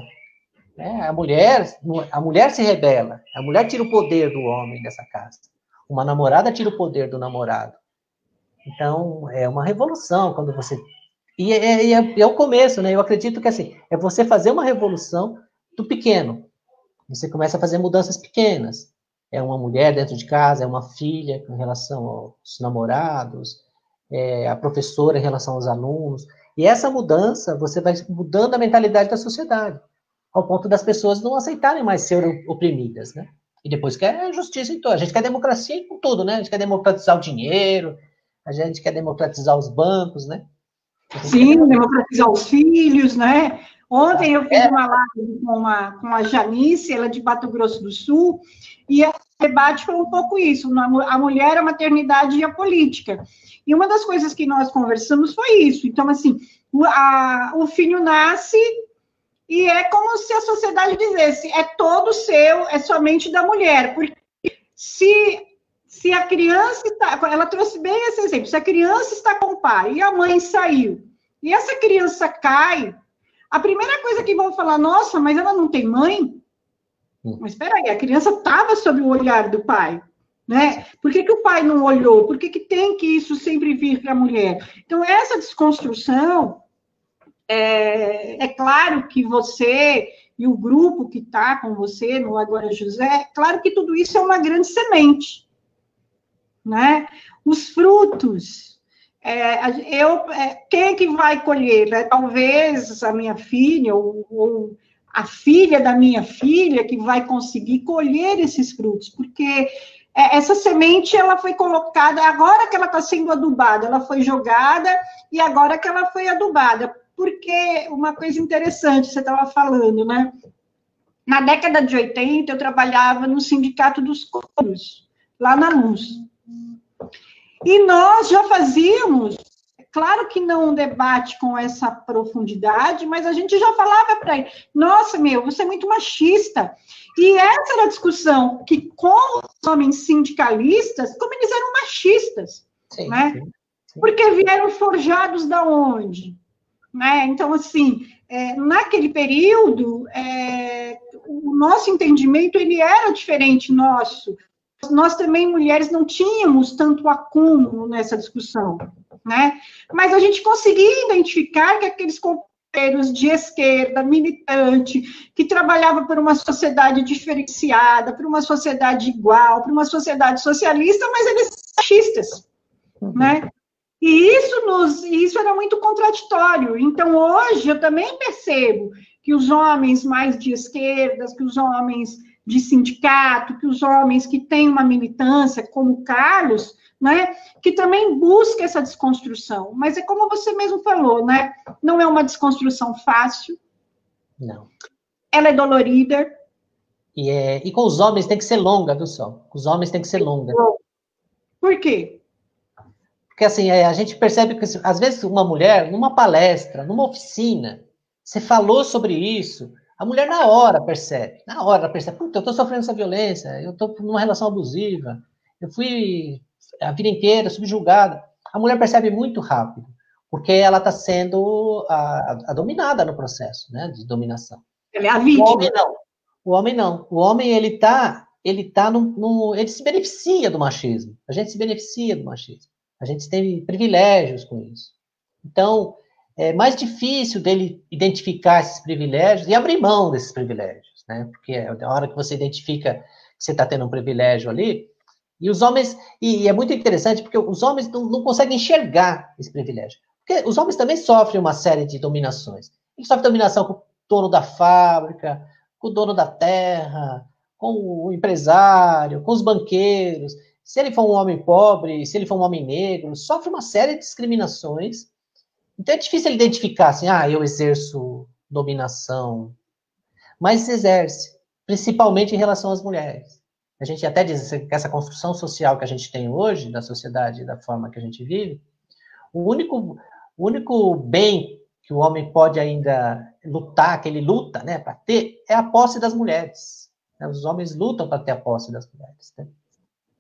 Né? A mulher se rebela. A mulher tira o poder do homem dessa casa. Uma namorada tira o poder do namorado. Então, é uma revolução quando você... E é o começo, né? Eu acredito que, assim, é você fazer uma revolução do pequeno. Você começa a fazer mudanças pequenas. É uma mulher dentro de casa, é uma filha com relação aos namorados, é a professora em relação aos alunos. E essa mudança, você vai mudando a mentalidade da sociedade, ao ponto das pessoas não aceitarem mais ser oprimidas, né? E depois quer justiça em tudo. A gente quer democracia em tudo, né? A gente quer democratizar o dinheiro, a gente quer democratizar os bancos, né? Sim, democratizar os filhos, né? Ontem eu fiz uma live com a Janice, ela é de Mato Grosso do Sul, e o debate foi um pouco isso, a mulher, a maternidade e a política. E uma das coisas que nós conversamos foi isso. Então, assim, o filho nasce e é como se a sociedade dissesse, é todo seu, é somente da mulher, porque se a criança está, ela trouxe bem esse exemplo, se a criança está com o pai e a mãe saiu, e essa criança cai, a primeira coisa que vão falar, nossa, mas ela não tem mãe? Mas espera aí, a criança estava sob o olhar do pai, né? Por que o pai não olhou? Por que tem que isso sempre vir para a mulher? Então, essa desconstrução, é claro que você e o grupo que está com você no Agora José, claro que tudo isso é uma grande semente, né? Os frutos, quem é que vai colher? Né? Talvez a minha filha ou a filha da minha filha que vai conseguir colher esses frutos, porque essa semente ela foi colocada, agora que ela está sendo adubada, ela foi jogada e agora que ela foi adubada. Porque uma coisa interessante, você estava falando, né? Na década de 80, eu trabalhava no Sindicato dos Couros, lá na Luz. E nós já fazíamos, claro que não um debate com essa profundidade, mas a gente já falava para ele, nossa, você é muito machista. E essa era a discussão, que com os homens sindicalistas, como eles eram machistas, sim, né? Sim, sim. Porque vieram forjados da onde? Né? Então, assim, naquele período, o nosso entendimento, ele era diferente nosso. Nós também, mulheres, não tínhamos tanto acúmulo nessa discussão, né? Mas a gente conseguia identificar que aqueles companheiros de esquerda, militante, que trabalhava por uma sociedade diferenciada, por uma sociedade igual, por uma sociedade socialista, mas eles são machistas, né? E isso era muito contraditório. Então, hoje, eu também percebo que os homens mais de esquerdas, que os homens de sindicato, que os homens que têm uma militância, como o Carlos, né, que também busca essa desconstrução. Mas é como você mesmo falou, né? Não é uma desconstrução fácil. Não. Ela é dolorida. E com os homens tem que ser longa, viu, Sol? Com os homens tem que ser longa. Por quê? Porque, assim, a gente percebe que, às vezes, uma mulher, numa palestra, numa oficina, você falou sobre isso, a mulher, na hora, percebe. Puta, eu estou sofrendo essa violência, eu estou numa relação abusiva, eu fui a vida inteira subjugada. A mulher percebe muito rápido, porque ela está sendo a dominada no processo, né, de dominação. Ela é a vítima. O homem não. O homem não. O homem, ele se beneficia do machismo. A gente se beneficia do machismo. A gente tem privilégios com isso. Então, é mais difícil dele identificar esses privilégios e abrir mão desses privilégios, né? Porque a hora que você identifica que você está tendo um privilégio ali, e os homens... E é muito interessante, porque os homens não conseguem enxergar esse privilégio. Porque os homens também sofrem uma série de dominações. Eles sofrem dominação com o dono da fábrica, com o dono da terra, com o empresário, com os banqueiros. Se ele for um homem pobre, se ele for um homem negro, sofre uma série de discriminações. Então é difícil ele identificar assim, eu exerço dominação. Mas exerce, principalmente em relação às mulheres. A gente até diz que essa construção social que a gente tem hoje, da sociedade, da forma que a gente vive, o único bem que o homem pode ainda lutar, que ele luta, né, para ter, é a posse das mulheres. Os homens lutam para ter a posse das mulheres, né?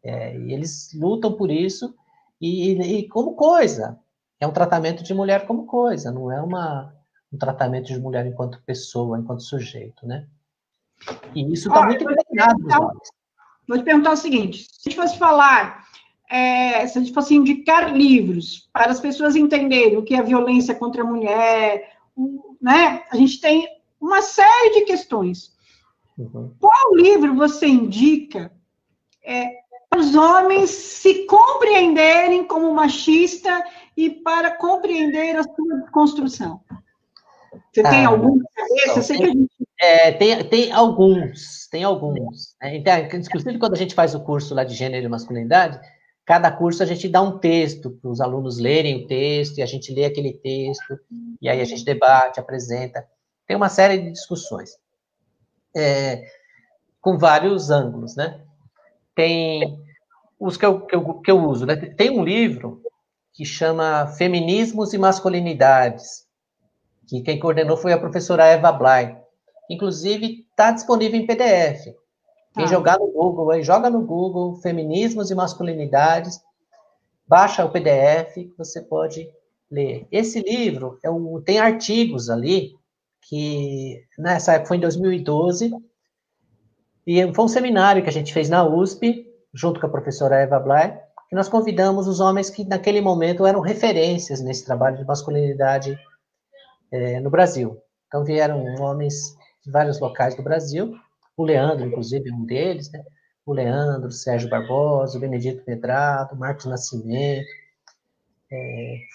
E eles lutam por isso, e como coisa. É um tratamento de mulher como coisa, não é um tratamento de mulher enquanto pessoa, enquanto sujeito, né? E isso está muito impregnado nos homens. Vou te perguntar o seguinte, se a gente fosse falar, se a gente fosse indicar livros para as pessoas entenderem o que é violência contra a mulher, né? A gente tem uma série de questões. Uhum. Qual livro você indica para os homens se compreenderem como machista e para compreender a sua desconstrução? Você tem algum na cabeça? Eu sei que a gente... Tem alguns. Né? Então, inclusive, quando a gente faz o curso lá de gênero e masculinidade, cada curso a gente dá um texto para os alunos lerem o texto, e a gente lê aquele texto, e aí a gente debate, apresenta. Tem uma série de discussões, com vários ângulos, né? Tem os que eu uso, né? Tem um livro que chama Feminismos e Masculinidades, que quem coordenou foi a professora Eva Blay. Inclusive, está disponível em PDF. Quem jogar no Google, aí joga no Google Feminismos e Masculinidades, baixa o PDF que você pode ler. Esse livro tem artigos ali, que nessa época foi em 2012, e foi um seminário que a gente fez na USP, junto com a professora Eva Blay, que nós convidamos os homens que naquele momento eram referências nesse trabalho de masculinidade no Brasil. Então vieram homens de vários locais do Brasil, o Leandro, inclusive, um deles, né? O Leandro, o Sérgio Barbosa, o Benedito Medrado, o Marcos Nascimento.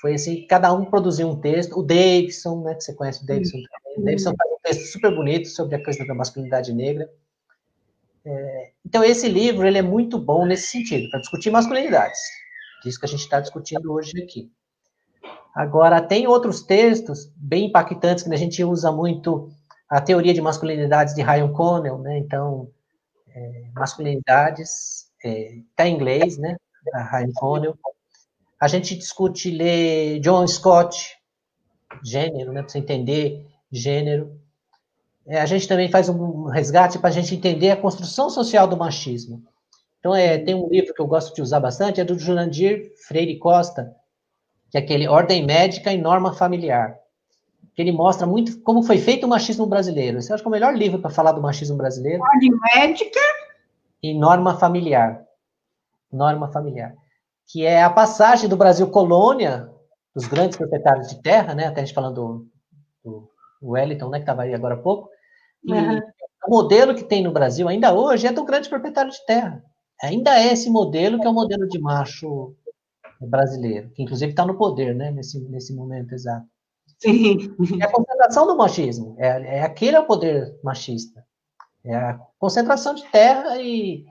Foi assim, cada um produziu um texto. O Davidson, né, que você conhece o Davidson também. O Davidson faz um texto super bonito sobre a questão da masculinidade negra. Então, esse livro, ele é muito bom nesse sentido, para discutir masculinidades. Isso que a gente está discutindo hoje aqui. Agora, tem outros textos bem impactantes, que a gente usa muito a teoria de masculinidades de Ryan Connell, né? Então, masculinidades, está em inglês, né? A Ryan Connell. A gente discute ler John Scott, gênero, né? Para você entender gênero. A gente também faz um resgate para a gente entender a construção social do machismo. Então, tem um livro que eu gosto de usar bastante, é do Jurandir Freire Costa, que é aquele Ordem Médica e Norma Familiar, que ele mostra muito como foi feito o machismo brasileiro. Esse eu acho que é o melhor livro para falar do machismo brasileiro. Ordem Médica e Norma Familiar. Norma Familiar. Que é a passagem do Brasil colônia, dos grandes proprietários de terra, né? Até a gente falando do Wellington, né? Que estava aí agora há pouco. E o modelo que tem no Brasil ainda hoje é do grande proprietário de terra. Ainda é esse modelo que é o modelo de macho brasileiro, que inclusive está no poder, né? Nesse momento exato. Sim. É a concentração do machismo. Aquele é o poder machista. É a concentração de terra e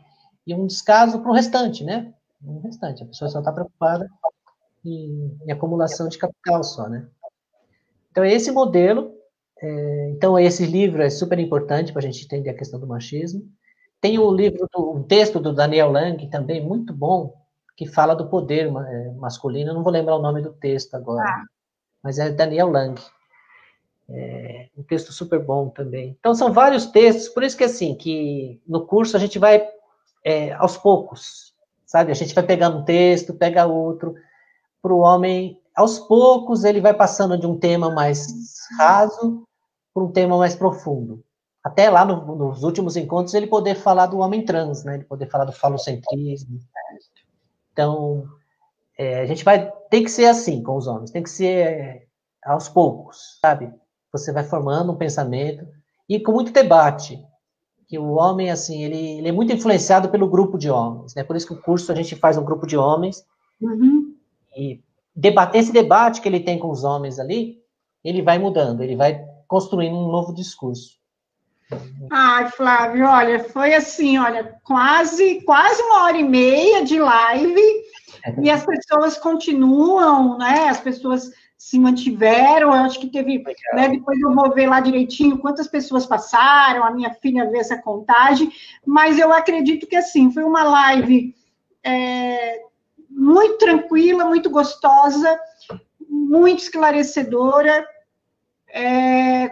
um descaso para o restante, né? O restante. A pessoa só está preocupada em acumulação de capital só, né? Então, é esse modelo. Então, esse livro é super importante para a gente entender a questão do machismo. Tem um texto do Daniel Lang, também muito bom, que fala do poder masculino. Eu não vou lembrar o nome do texto agora, mas é Daniel Lang. Um texto super bom também. Então, são vários textos, por isso que, assim, que no curso a gente vai aos poucos, sabe? A gente vai pegando um texto, pega outro, para o homem, aos poucos, ele vai passando de um tema mais raso para um tema mais profundo. Até lá, nos últimos encontros, ele poder falar do homem trans, né? Ele poder falar do falocentrismo. Então, a gente tem que ser assim com os homens, tem que ser aos poucos, sabe? Você vai formando um pensamento e com muito debate, que o homem, assim, ele é muito influenciado pelo grupo de homens, né? Por isso que o curso a gente faz um grupo de homens, e esse debate que ele tem com os homens ali, ele vai mudando, ele vai construindo um novo discurso. Ai, Flávio, olha, foi assim, olha, quase 1h30 de live, e as pessoas continuam, né? As pessoas se mantiveram, eu acho que teve, né, depois eu vou ver lá direitinho quantas pessoas passaram, a minha filha vê essa contagem, mas eu acredito que, assim, foi uma live muito tranquila, muito gostosa, muito esclarecedora,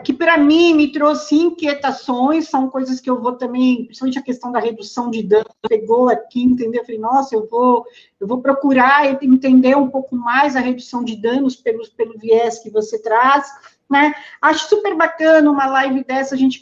que para mim me trouxe inquietações, são coisas que eu vou também, principalmente a questão da redução de dano, pegou aqui, entendeu? Eu falei, nossa, eu vou procurar entender um pouco mais a redução de danos pelo viés que você traz, né? Acho super bacana uma live dessa, a gente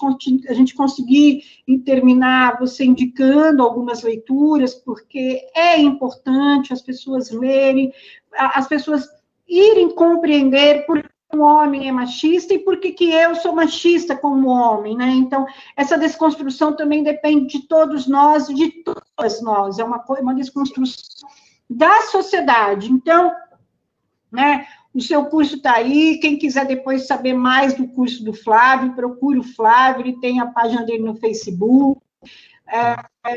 conseguir terminar você indicando algumas leituras, porque é importante as pessoas lerem, as pessoas irem compreender por o homem é machista e por que eu sou machista como homem, né? Então, essa desconstrução também depende de todos nós, de todas nós, é uma desconstrução da sociedade. Então, né, o seu curso está aí, quem quiser depois saber mais do curso do Flávio, procure o Flávio, ele tem a página dele no Facebook,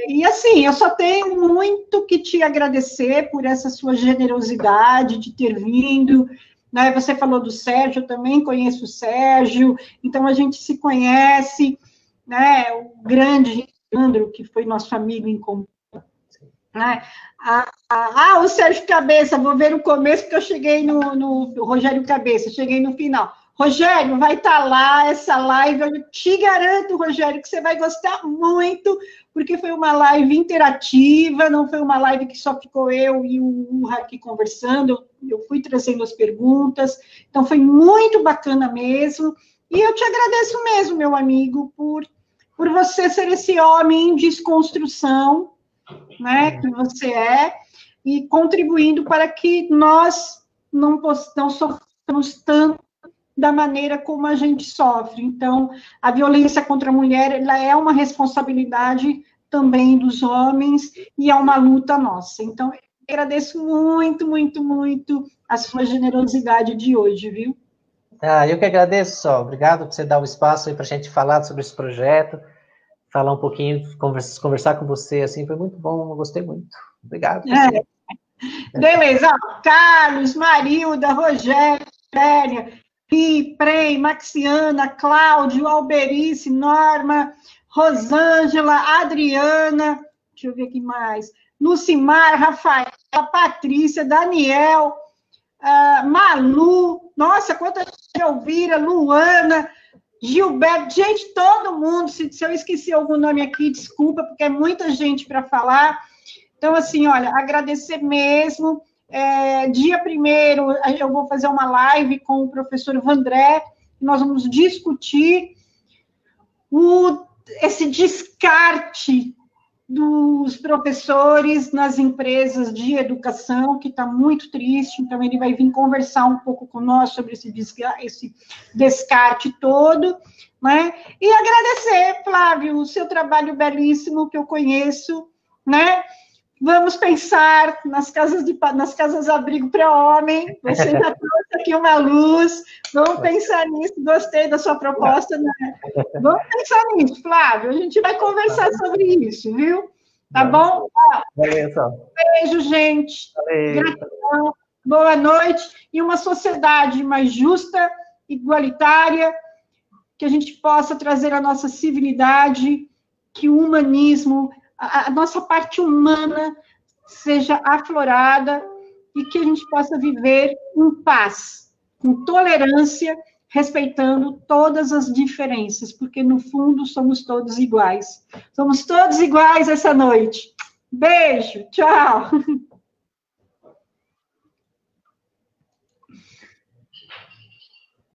E assim, eu só tenho muito que te agradecer por essa sua generosidade de ter vindo, né? Você falou do Sérgio, eu também conheço o Sérgio, então a gente se conhece, né? O grande Leandro, que foi nosso amigo em comum, né? O Sérgio Cabeça, vou ver o começo, porque eu cheguei no Rogério Cabeça, cheguei no final. Rogério, vai estar lá essa live, eu te garanto, Rogério, que você vai gostar muito, porque foi uma live interativa, não foi uma live que só ficou eu e o Urra aqui conversando, eu fui trazendo as perguntas, então foi muito bacana mesmo, e eu te agradeço mesmo, meu amigo, por você ser esse homem em desconstrução, né, que você é, e contribuindo para que nós não soframos tanto da maneira como a gente sofre. Então, a violência contra a mulher, ela é uma responsabilidade também dos homens e é uma luta nossa. Então, eu agradeço muito, muito, muito a sua generosidade de hoje, viu? Eu que agradeço, só. Obrigado por você dar o espaço aí para a gente falar sobre esse projeto, falar um pouquinho, conversar com você, assim, foi muito bom, eu gostei muito. Obrigado. Beleza. Carlos, Marilda, Rogério, Prem, Maxiana, Cláudio, Alberice, Norma, Rosângela, Adriana, deixa eu ver aqui mais, Lucimar, Rafael, Patrícia, Daniel, Malu, nossa, quanta gente, Elvira, Luana, Gilberto, gente, todo mundo, se eu esqueci algum nome aqui, desculpa, porque é muita gente para falar. Então, assim, olha, agradecer mesmo. Dia 1º, eu vou fazer uma live com o professor Vandré, nós vamos discutir esse descarte dos professores nas empresas de educação, que está muito triste, então ele vai vir conversar um pouco com nós sobre esse descarte todo, né? E agradecer, Flávio, o seu trabalho belíssimo, que eu conheço, né? Vamos pensar nas casas abrigo para homem. Você já trouxe aqui uma luz. Vamos pensar nisso. Gostei da sua proposta, né? Vamos pensar nisso, Flávio. A gente vai conversar sobre isso, viu? Tá bom? Beijo, gente. Gratidão. Boa noite. E uma sociedade mais justa, igualitária, que a gente possa trazer a nossa civilidade, que o humanismo, a nossa parte humana seja aflorada e que a gente possa viver em paz, com tolerância, respeitando todas as diferenças, porque, no fundo, somos todos iguais. Somos todos iguais essa noite. Beijo, tchau!